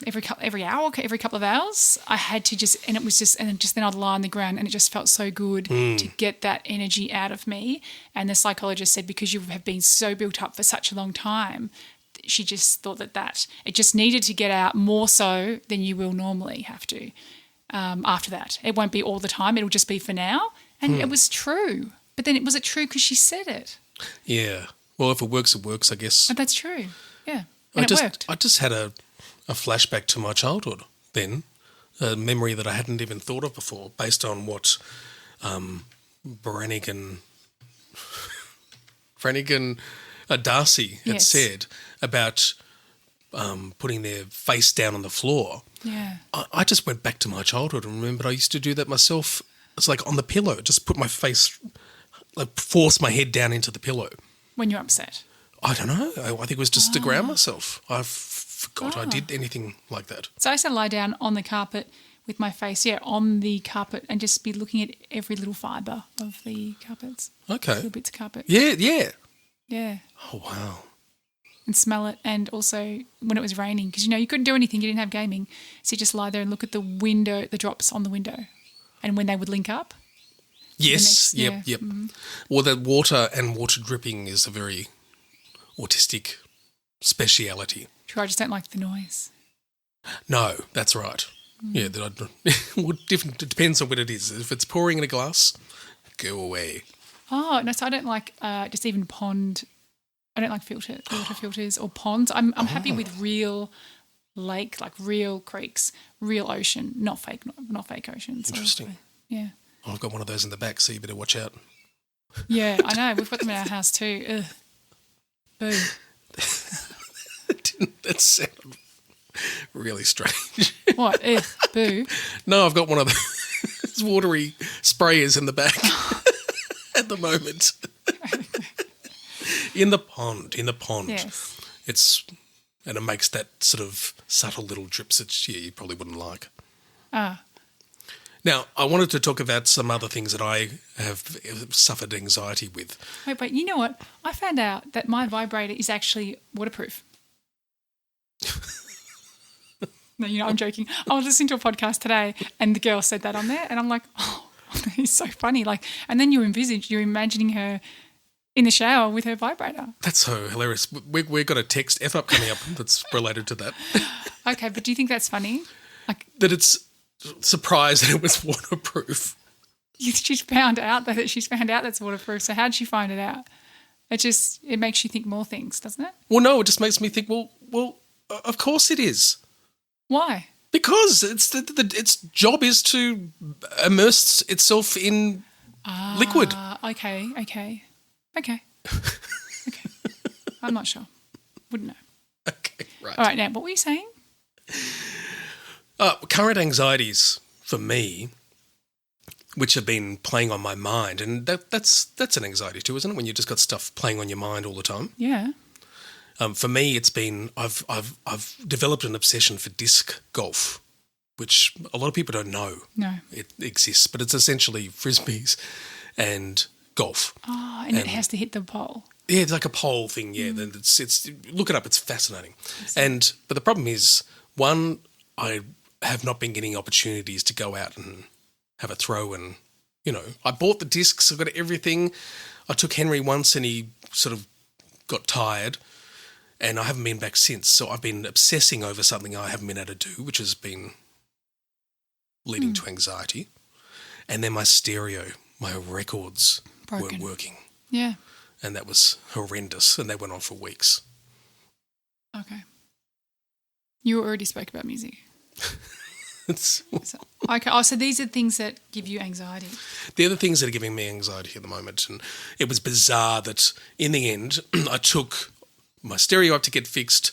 every hour, every couple of hours. I had to then I'd lie on the ground, and it just felt so good to get that energy out of me. And the psychologist said, because you have been so built up for such a long time, she just thought that it just needed to get out more so than you will normally have to. after that. It won't be all the time. It'll just be for now. And it was true. But then was it true because she said it? Yeah. Well, if it works, it works, I guess. But that's true. Yeah. And it worked. I just had a flashback to my childhood then, a memory that I hadn't even thought of before, based on what Brannigan Darcy had said about putting their face down on the floor. Yeah. I just went back to my childhood and remembered I used to do that myself. It's like on the pillow, just put my face, like force my head down into the pillow. When you're upset? I don't know. I think it was just to ground myself. I forgot I did anything like that. So I used to lie down on the carpet with my face, on the carpet and just be looking at every little fibre of the carpets. Okay. Little bits of carpet. Yeah, yeah. Yeah. Oh, wow. And smell it, and also when it was raining, because, you couldn't do anything, you didn't have gaming. So you just lie there and look at the window, the drops on the window, and when they would link up. Yes, yep. Mm-hmm. Well, the water and water dripping is a very autistic speciality. True, I just don't like the noise. No, that's right. Yeah, it depends on what it is. If it's pouring in a glass, go away. Oh, no, so I don't like just even pond. I don't like water filters or ponds. I'm happy with real lake, like real creeks, real ocean, not fake oceans. Interesting. Yeah. Oh, I've got one of those in the back, so you better watch out. Yeah, I know. We've got them in our house too. Ugh. Boo. That sounded really strange. What? Ugh. Boo. No, I've got one of those watery sprayers in the back at the moment. In the pond. Yes. And it makes that sort of subtle little drips that you probably wouldn't like. Ah. Now, I wanted to talk about some other things that I have suffered anxiety with. Wait, you know what? I found out that my vibrator is actually waterproof. No, I'm joking. I was listening to a podcast today and the girl said that on there and I'm like, oh, it's so funny. Like, and then you're imagining her in the shower with her vibrator. That's so hilarious. We've got a text F-up coming up that's related to that. Okay, but do you think that's funny? Like that it's surprised that it was waterproof. She's found out that's waterproof. So how'd she find it out? It makes you think more things, doesn't it? Well, no, it just makes me think, well, of course it is. Why? Because its job is to immerse itself in liquid. Okay. I'm not sure. Wouldn't know. Okay, right. All right, now, what were you saying? Current anxieties for me, which have been playing on my mind, and that's an anxiety too, isn't it? When you've just got stuff playing on your mind all the time. Yeah. For me, it's been I've developed an obsession for disc golf, which a lot of people don't know. No. It exists, but it's essentially frisbees and golf. Oh, and it has to hit the pole. Yeah, it's like a pole thing. Yeah, it's look it up. It's fascinating. But the problem is, one, I have not been getting opportunities to go out and have a throw, and I bought the discs. I've got everything. I took Henry once, and he sort of got tired. And I haven't been back since. So I've been obsessing over something I haven't been able to do, which has been leading to anxiety. And then my records weren't working. Yeah. And that was horrendous. And they went on for weeks. Okay. You already spoke about music. So these are things that give you anxiety. They're the things that are giving me anxiety at the moment. And it was bizarre that in the end, I took my stereo up to get fixed,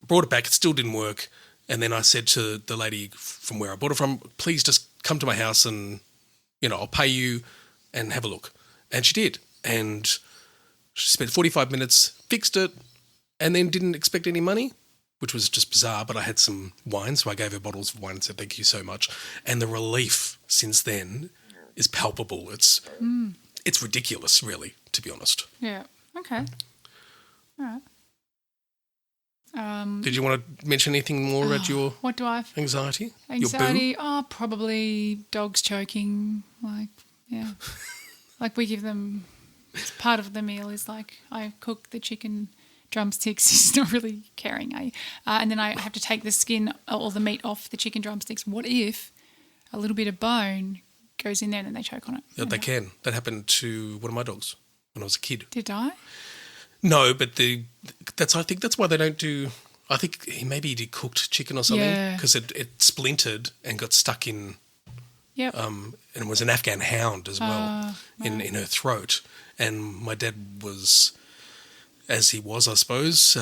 brought it back, it still didn't work, and then I said to the lady from where I bought it from, please just come to my house and, I'll pay you and have a look. And she did. And she spent 45 minutes, fixed it, and then didn't expect any money, which was just bizarre, but I had some wine, so I gave her bottles of wine and said thank you so much. And the relief since then is palpable. It's ridiculous, really, to be honest. Yeah. Okay. All right. Did you want to mention anything more about your what do I have? Anxiety? Anxiety? Probably dogs choking. Like, yeah. Like we give them, part of the meal is like I cook the chicken drumsticks. He's not really caring, and then I have to take the skin or the meat off the chicken drumsticks. What if a little bit of bone goes in there and then they choke on it. Yeah, they can. That happened to one of my dogs when I was a kid. Did it die? No, but I think that's why they don't do. I think maybe he did cooked chicken or something because it splintered and got stuck in. Yep. And it was an Afghan hound as well in her throat. And my dad was, as he was, I suppose,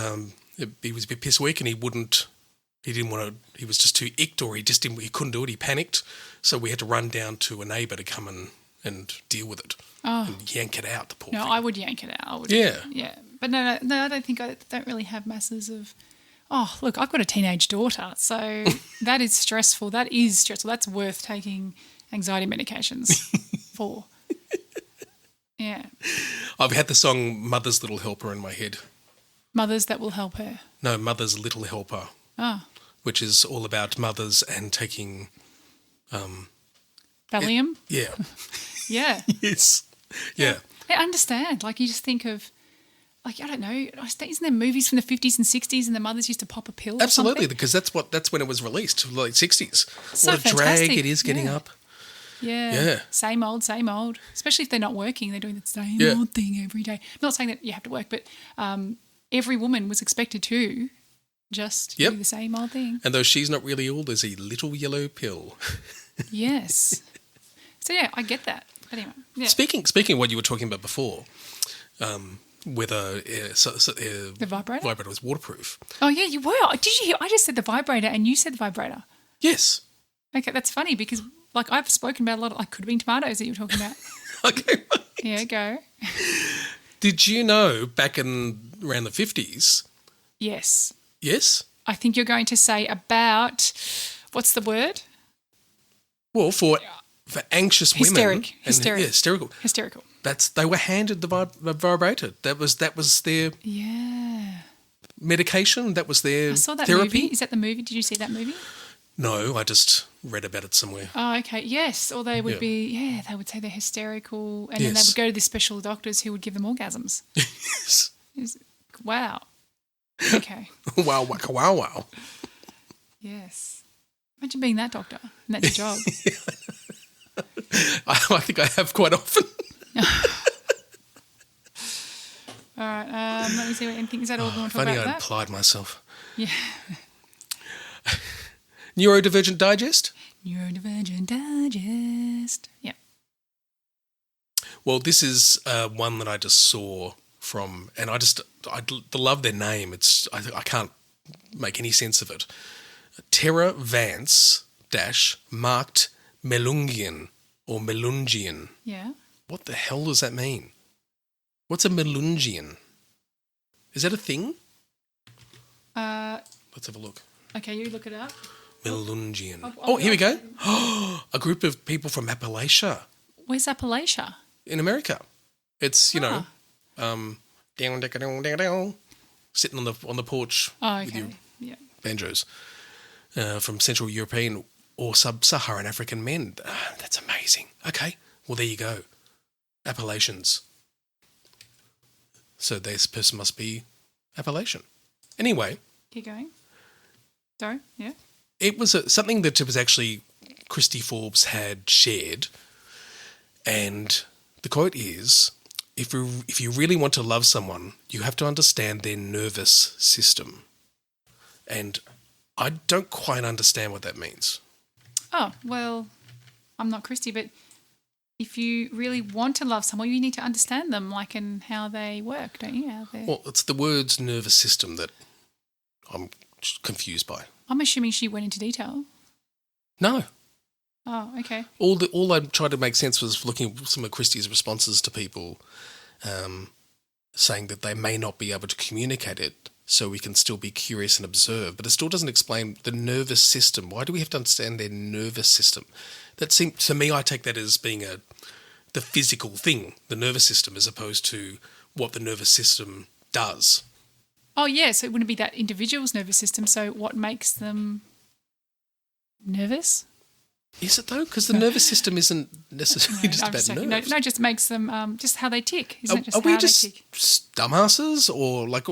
he was a bit piss weak and he didn't want to, he was just too icked or he couldn't do it. He panicked. So we had to run down to a neighbour to come and deal with it and yank it out, the poor thing. No, I would yank it out. Yeah. But no, I don't think I don't really have masses of. Oh, look, I've got a teenage daughter, so that is stressful. That is stressful. That's worth taking anxiety medications for. Yeah. I've had the song Mother's Little Helper in my head. Mothers that will help her. No, Mother's Little Helper. Oh. Which is all about mothers and taking... Valium? Yeah. Yeah. Yes. Yeah. I understand. Like, you just think of... Like, I don't know, isn't there movies from the 50s and 60s and the mothers used to pop a pill Absolutely, or something? because that's when it was released, like 60s. So what a fantastic. drag it is getting up. Yeah. Same old. Especially if they're not working, they're doing the same old thing every day. I'm not saying that you have to work, but every woman was expected to just do the same old thing. And though she's not really old, there's a little yellow pill. Yes. So, yeah, I get that. But anyway, yeah. Speaking of what you were talking about before, whether the vibrator was waterproof. Oh, yeah, you were. Did you hear? I just said the vibrator and you said the vibrator. Yes. Okay, that's funny because, like, I've spoken about a lot of, like, could have been tomatoes that you were talking about. Okay. Right. Yeah, go. Did you know back in around the 50s? Yes. Yes? I think you're going to say about, what's the word? Well, for anxious women. Hysterical. They were handed the vibrator. That was their medication. That was their I saw that therapy. movie. Is that the movie? Did you see that movie? No, I just read about it somewhere. Oh, okay. Yes. Or they would they would say they're hysterical and then they would go to these special doctors who would give them orgasms. Yes. Wow. Okay. Wow, wacka, wow, wow. Yes. Imagine being that doctor and that's your job. I think I have quite often. All right. Let me see what anything. Is that all we want to talk Funny, about? I applied myself. Yeah. Neurodivergent Digest? Neurodivergent Digest. Yeah. Well, this is one that I just saw from, and I love their name. I can't make any sense of it. Tara Vance - marked Melungian or Melungian. Yeah. What the hell does that mean? What's a Melungian? Is that a thing? Let's have a look. Okay, you look it up. Melungian. Here we go. A group of people from Appalachia. Where's Appalachia? In America. It's, down, sitting on the porch with your banjos from Central European or Sub-Saharan African men. That's amazing. Okay, well, there you go. Appalachians. So this person must be Appalachian. Anyway. Keep going. Sorry, yeah. It was something that was actually Christy Forbes had shared, and the quote is, if you really want to love someone, you have to understand their nervous system. And I don't quite understand what that means. Oh, well, I'm not Christy, but if you really want to love someone, you need to understand them, like, and how they work, don't you? Well, it's the words nervous system that I'm confused by. I'm assuming she went into detail. No. Oh, okay. All I tried to make sense was looking at some of Christie's responses to people saying that they may not be able to communicate it, so we can still be curious and observe. But it still doesn't explain the nervous system. Why do we have to understand their nervous system? That seems, to me, I take that as being the physical thing, the nervous system, as opposed to what the nervous system does. Oh, yeah, so it wouldn't be that individual's nervous system. So what makes them nervous? Is it though? Because the nervous system isn't necessarily just about nerves. No, just makes them just how they tick. Isn't it just are we how just they tick? dumbasses, or like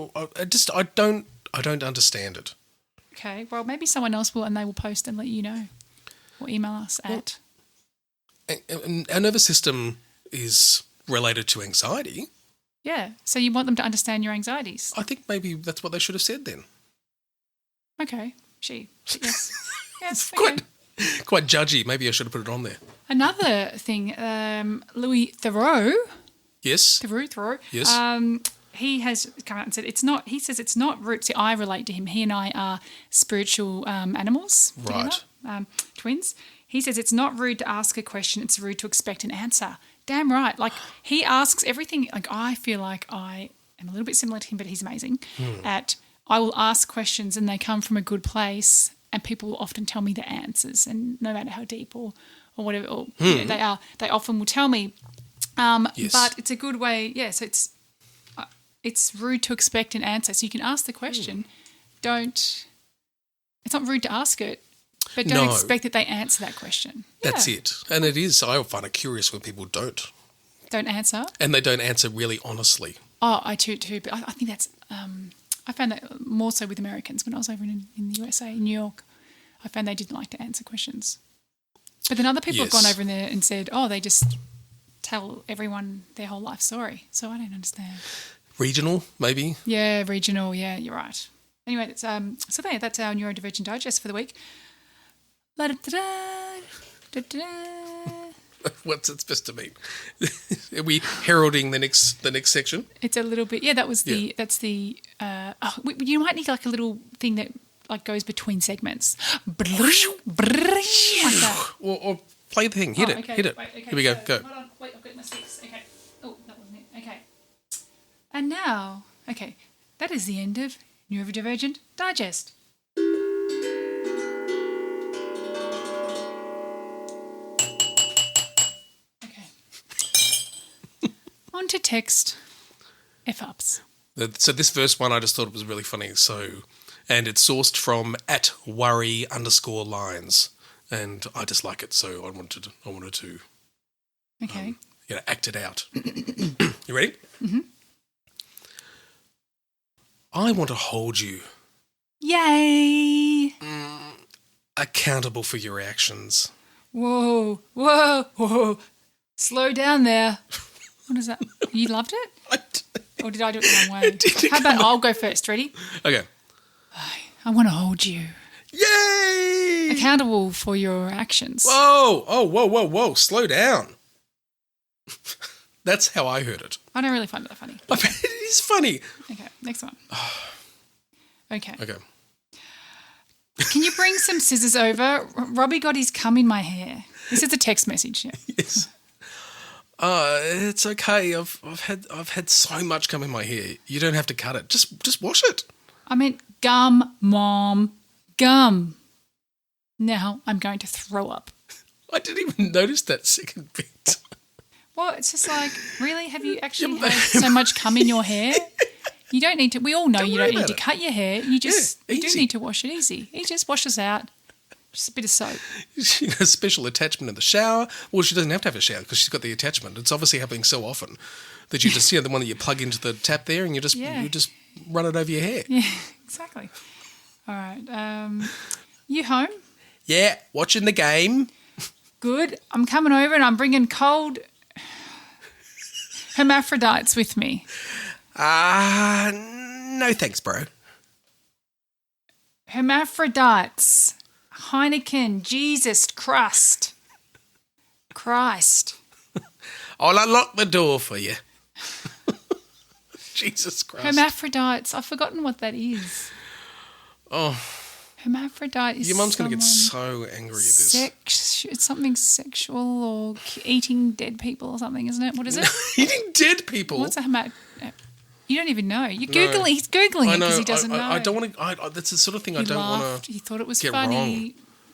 I don't understand it. Okay, well maybe someone else will, and they will post and let you know. or email us at. And our nervous system is related to anxiety. Yeah. So you want them to understand your anxieties. I think maybe that's what they should have said then. Okay. Yes. Yes. Quite, Okay. quite judgy. Maybe I should have put it on there. Another thing, Louis Theroux. Yes. Theroux. Yes. He has come out and said it's not. He says it's not rude. See, I relate to him. He and I are spiritual animals together, twins. He says it's not rude to ask a question. It's rude to expect an answer. Damn right. Like he asks everything. Like I feel like I am a little bit similar to him, but he's amazing. I will ask questions and they come from a good place, and people will often tell me the answers, and no matter how deep or whatever you know, they often will tell me. Yes. But it's a good way. Yeah. So it's rude to expect an answer. So you can ask the question. It's not rude to ask it, but don't expect that they answer that question. That's it. And it is. I find it curious when people don't answer. And they don't answer really honestly. Oh, I too. But I think that's. I found that more so with Americans when I was over in the USA, in New York. I found they didn't like to answer questions. But then other people have gone over in there and said, "Oh, they just tell everyone their whole life story." So I don't understand. Regional, maybe? Yeah, regional. Yeah, you're right. Anyway, that's our Neurodivergent Digest for the week. What's it supposed to mean? Are we heralding the next section? It's a little bit. Yeah, that's the. You might need like a little thing that like goes between segments. Like that. Or play the thing. Hit it. Okay. Hit it. Wait, okay, Here we go. so, Go. Hold on. Wait, I've got my sticks. Okay. Oh, that wasn't it. Okay. And now, okay, that is the end of Neurodivergent Digest. Okay. On to text F-ups. So this first one I just thought it was really funny. And it's sourced from @worry_lines. And I just like it, so I wanted to Okay. act it out. You ready? Mm-hmm. I want to hold you Yay! accountable for your actions. Whoa, whoa, whoa. Slow down there. What is that? You loved it? Or did I do it the wrong way? How about I'll go first? Ready? Okay. I want to hold you Yay! accountable for your actions. Whoa! Oh, whoa. Slow down. That's how I heard it. I don't really find that funny. I mean, it is funny. Okay, next one. Okay. Okay. Can you bring some scissors over? Robbie got his cum in my hair. This is a text message. Yeah. Yes. It's okay. I've had so much cum in my hair. You don't have to cut it. Just wash it. I meant gum, Mom. Gum. Now I'm going to throw up. I didn't even notice that second bit. Well, it's just like, really? Have you actually had so much cum in your hair? You don't need to. We all know you don't need to cut your hair. You just you do need to wash it easy. He just washes out. Just a bit of soap. She has a special attachment in the shower. Well, she doesn't have to have a shower because she's got the attachment. It's obviously happening so often that you just, the one that you plug into the tap there and you just run it over your hair. Yeah, exactly. All right. You home? Yeah, watching the game. Good. I'm coming over and I'm bringing cold hermaphrodites with me. No thanks, bro. Hermaphrodites. Heineken. Jesus Christ. I'll unlock the door for you. Jesus Christ. Hermaphrodites. I've forgotten what that is. Oh. Hermaphrodite is your mum's going to get so angry at this. It's something sexual or eating dead people or something, isn't it? What is it? Eating dead people? What's a You don't even know. You're Googling. He's Googling it because he doesn't know. I don't want to. That's the sort of thing I don't want to. He thought it was get funny, wrong.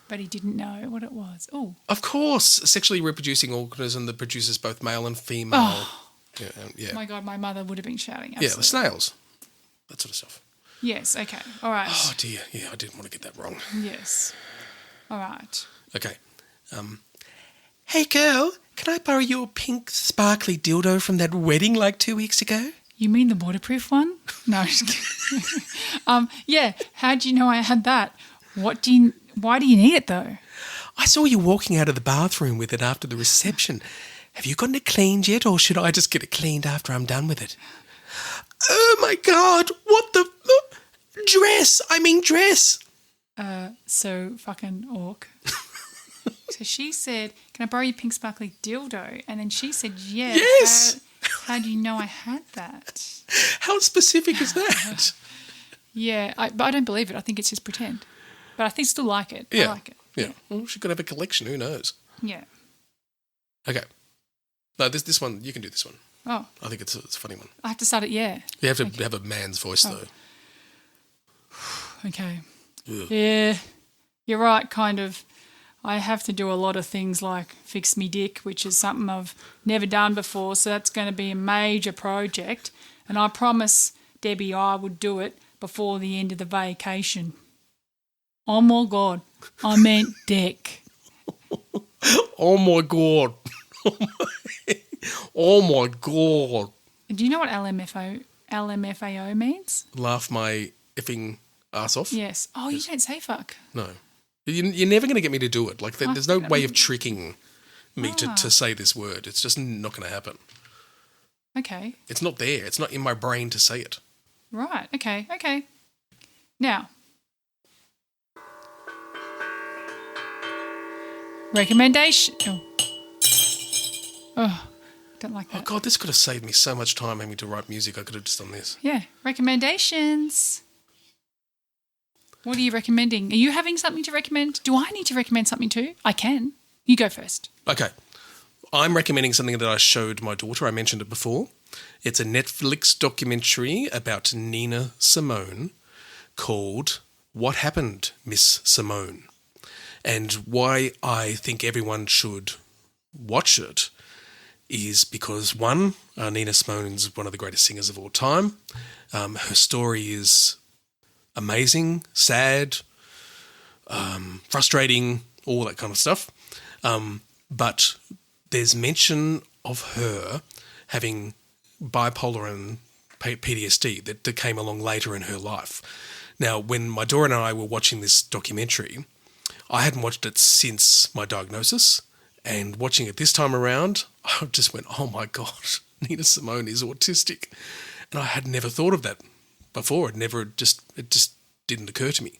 but he didn't know what it was. Oh, of course, a sexually reproducing organism that produces both male and female. Oh. Yeah. My God, my mother would have been shouting. Absolutely. Yeah, the snails, that sort of stuff. Yes. Okay. All right. Oh dear. Yeah, I didn't want to get that wrong. Yes. All right. Okay. Hey girl, can I borrow your pink sparkly dildo from that wedding like 2 weeks ago? You mean the waterproof one? No, I'm just kidding. Yeah. How do you know I had that? Why do you need it though? I saw you walking out of the bathroom with it after the reception. Have you gotten it cleaned yet, or should I just get it cleaned after I'm done with it? Oh, my God. What the... dress. I mean dress. So fucking orc. So she said, can I borrow your pink sparkly dildo? And then she said, yeah. Yes. How do you know I had that? How specific is that? Yeah, but I don't believe it. I think it's just pretend. But I think still like it. Yeah. I like it. Yeah. Well, she could have a collection. Who knows? Yeah. Okay. No, this one, you can do this one. Oh. I think it's a funny one. I have to start it, yeah. You have to have a man's voice, though. Okay. Ugh. Yeah, you're right, kind of. I have to do a lot of things like fix me dick, which is something I've never done before, so that's going to be a major project. And I promise Debbie I would do it before the end of the vacation. Oh, my God. I meant dick. Oh, my God. Oh, my God. Do you know what LMFAO means? Laugh my effing ass off? Yes. Oh, you don't say fuck. No. You're never going to get me to do it. Like, there's no way of tricking me to say this word. It's just not going to happen. Okay. It's not there. It's not in my brain to say it. Right. Okay. Now, recommendation. Oh, don't like that. Oh, God, this could have saved me so much time having to write music. I could have just done this. Yeah. Recommendations. What are you recommending? Are you having something to recommend? Do I need to recommend something too? I can. You go first. Okay. I'm recommending something that I showed my daughter. I mentioned it before. It's a Netflix documentary about Nina Simone called What Happened, Miss Simone? And why I think everyone should watch it is because, one, Nina Simone's one of the greatest singers of all time. Her story is amazing, sad, frustrating, all that kind of stuff. But there's mention of her having bipolar and PTSD that came along later in her life. Now, when my daughter and I were watching this documentary, I hadn't watched it since my diagnosis, and watching it this time around, I just went, oh my God, Nina Simone is autistic. And I had never thought of that before. It just didn't occur to me.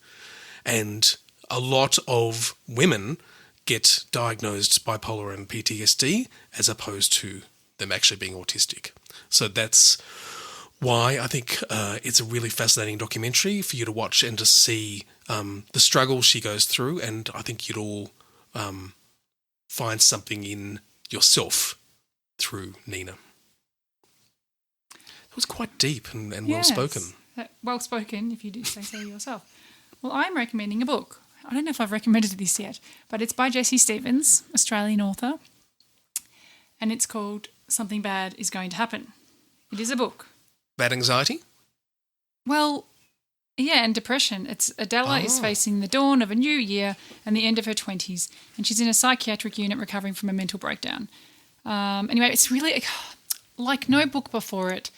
And a lot of women get diagnosed bipolar and PTSD as opposed to them actually being autistic. So that's why I think it's a really fascinating documentary for you to watch and to see the struggle she goes through. And I think you'd all find something in yourself through Nina. It was quite deep and well spoken. Well spoken, if you do say so yourself. Well, I'm recommending a book. I don't know if I've recommended this yet, but it's by Jessie Stevens, Australian author, and it's called Something Bad is Going to Happen. It is a book. Bad anxiety? Well, yeah, and depression. Adela is facing the dawn of a new year and the end of her 20s, and she's in a psychiatric unit recovering from a mental breakdown. Anyway, it's really like no book before it.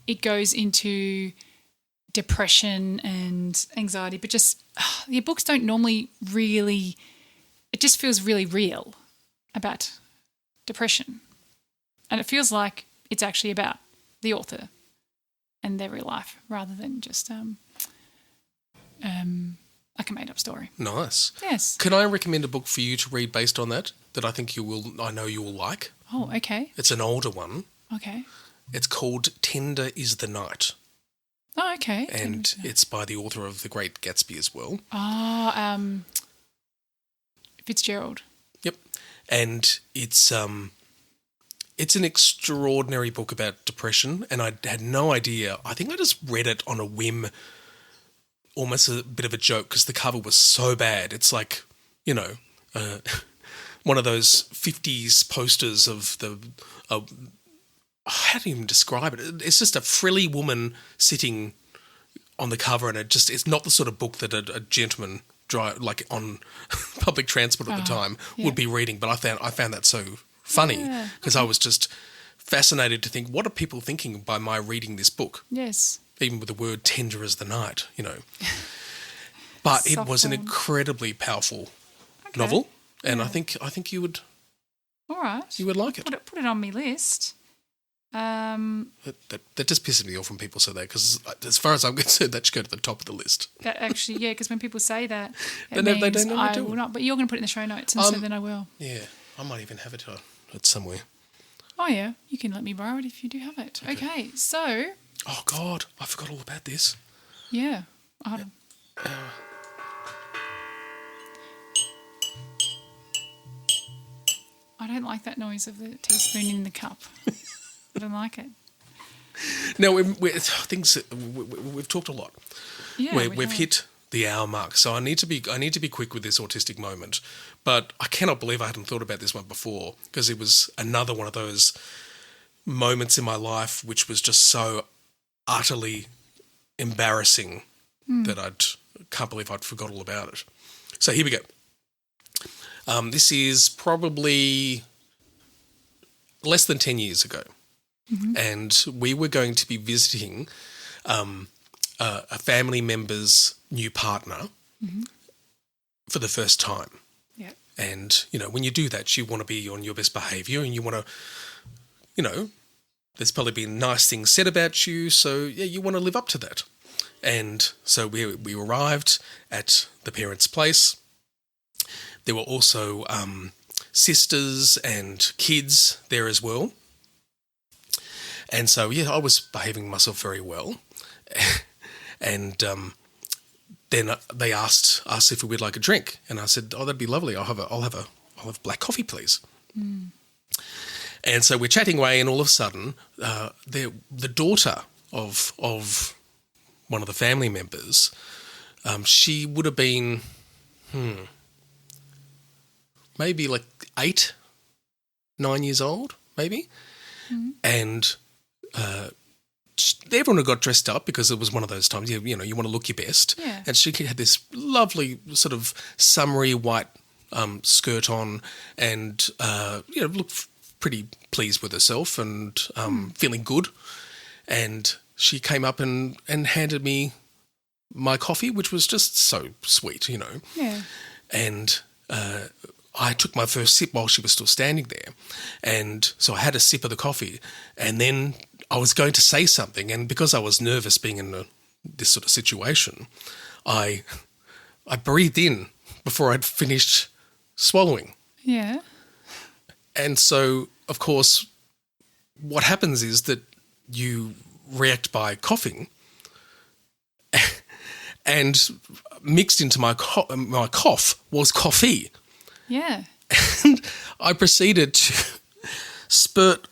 It goes into depression and anxiety, but just your books don't normally really, it just feels really real about depression. And it feels like it's actually about the author and their real life rather than just like a made-up story. Nice. Yes. Can I recommend a book for you to read based on that I think I know you will like? Oh, okay. It's an older one. Okay. It's called Tender is the Night. Oh, okay. And it's by the author of The Great Gatsby as well. Fitzgerald. Yep. And it's an extraordinary book about depression, and I had no idea. I think I just read it on a whim, almost a bit of a joke, because the cover was so bad. It's like, one of those 50s posters of how do you even describe it? It's just a frilly woman sitting on the cover, and it's not the sort of book that a gentleman like on public transport at the time would be reading. But I found that so funny because I was just fascinated to think, what are people thinking by my reading this book? Yes. Even with the word tender as the night, But it was an incredibly powerful novel. and I think you would All right. like it. Put it on my list. That just pisses me off when people say that, because as far as I'm concerned, that should go to the top of the list. That actually, yeah, because when people say that, They it means don't know I what to do. will not. But you're going to put it in the show notes, and so then I will. Yeah, I might even have it somewhere. Oh yeah, you can let me borrow it if you do have it. Okay, so Oh God, I forgot all about this. yeah, hold on. I don't like that noise of the teaspoon in the cup. I don't like it. Now, we've talked a lot. Yeah, We've hit the hour mark, so I need to be quick with this autistic moment. But I cannot believe I hadn't thought about this one before, because it was another one of those moments in my life which was just so utterly embarrassing that I can't believe I'd forgot all about it. So here we go. This is probably less than 10 years ago. And we were going to be visiting a family member's new partner for the first time. Yeah. And, when you do that, you want to be on your best behaviour, and you want to, there's probably been nice things said about you, so, yeah, you want to live up to that. And so we arrived at the parents' place. There were also sisters and kids there as well. And so, yeah, I was behaving myself very well. And then they asked us if we'd like a drink. And I said, oh, that'd be lovely. I'll have black coffee, please. And so we're chatting away, and all of a sudden, the daughter of one of the family members, she would have been, maybe like 8, 9 years old, maybe. And everyone had got dressed up because it was one of those times, you want to look your best. Yeah. And she had this lovely sort of summery white skirt on, and, looked pretty pleased with herself and feeling good. And she came up and handed me my coffee, which was just so sweet, Yeah. And I took my first sip while she was still standing there. And so I had a sip of the coffee, and then I was going to say something. And because I was nervous being in this sort of situation, I breathed in before I'd finished swallowing. Yeah. And so, of course, what happens is that you react by coughing, and mixed into my cough was coffee. Yeah. And I proceeded to spurt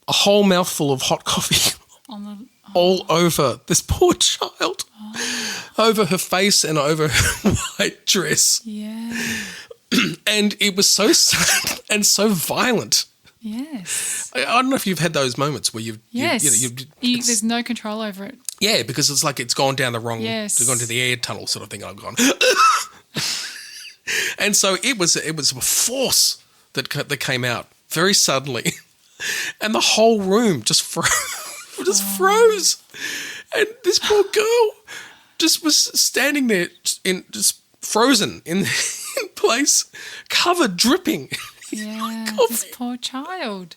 a whole mouthful of hot coffee all over this poor child, over her face and over her white dress. Yeah. And it was so sudden and so violent. Yes. I don't know if you've had those moments where there's no control over it. Yeah, because it's like it's gone down the wrong, Yes. it's gone to the air tunnel sort of thing. I've gone, and so it was a force that came out very suddenly, and the whole room just froze, and this poor girl just was standing there just frozen in place, covered, dripping. Yeah, this poor child.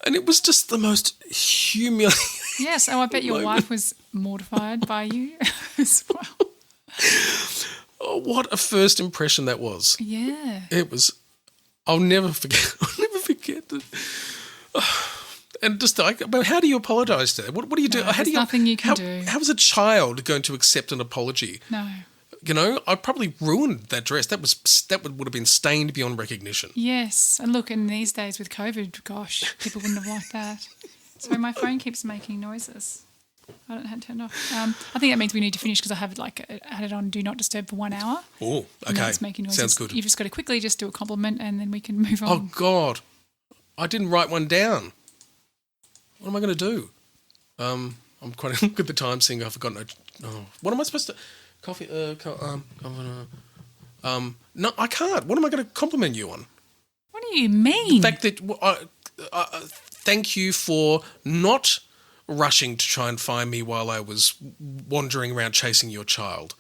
And it was just the most humiliating. Yes, I bet your wife was mortified by you as well. Oh, what a first impression that was. Yeah. It was, I'll never forget. That. And just like, but how do you apologise to that? What do you do? No, there's nothing you can do. How is a child going to accept an apology? No. I probably ruined that dress. That would have been stained beyond recognition. Yes. And look, in these days with COVID, gosh, people wouldn't have liked that. Sorry, my phone keeps making noises. I don't have it turned off. I think that means we need to finish because I have had it on Do Not Disturb for 1 hour. Oh, okay. And now it's making noises. Sounds good. You've just got to quickly just do a compliment and then we can move on. Oh, God. I didn't write one down. What am I going to do? I'm quite look at the time seeing I've forgotten. What am I supposed to... Coffee... no, I can't. What am I going to compliment you on? What do you mean? The fact that... thank you for not rushing to try and find me while I was wandering around chasing your child.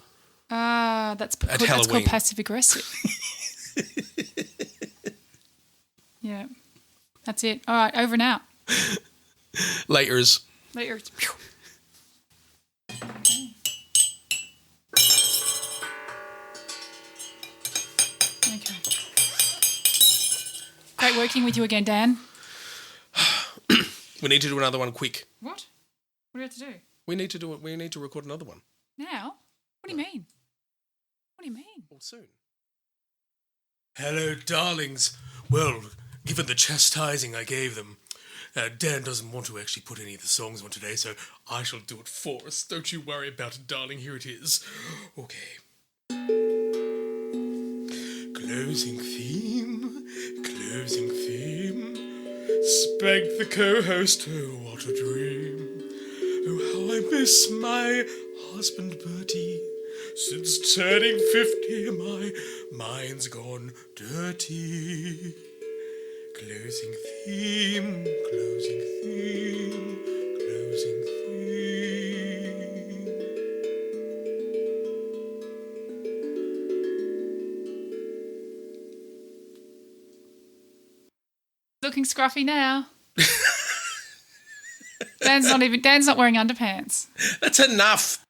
That's Halloween. called passive aggressive. Yeah. That's it. All right, over and out. Laters. Later. Okay. Great working with you again, Dan. We need to do another one quick. What? What do we have to do? We need to do it. We need to record another one. Now? What do you mean? What do you mean? Well, soon. Hello, darlings. Well, given the chastising I gave them, Dan doesn't want to actually put any of the songs on today, so I shall do it for us. Don't you worry about it, darling. Here it is. Okay. Closing theme. Closing theme. Spank the co-host. Oh, what a dream. Oh, how I miss my husband Bertie. Since turning 50, my mind's gone dirty. Closing theme, closing theme, closing theme. Looking scruffy now. Dan's not wearing underpants. That's enough.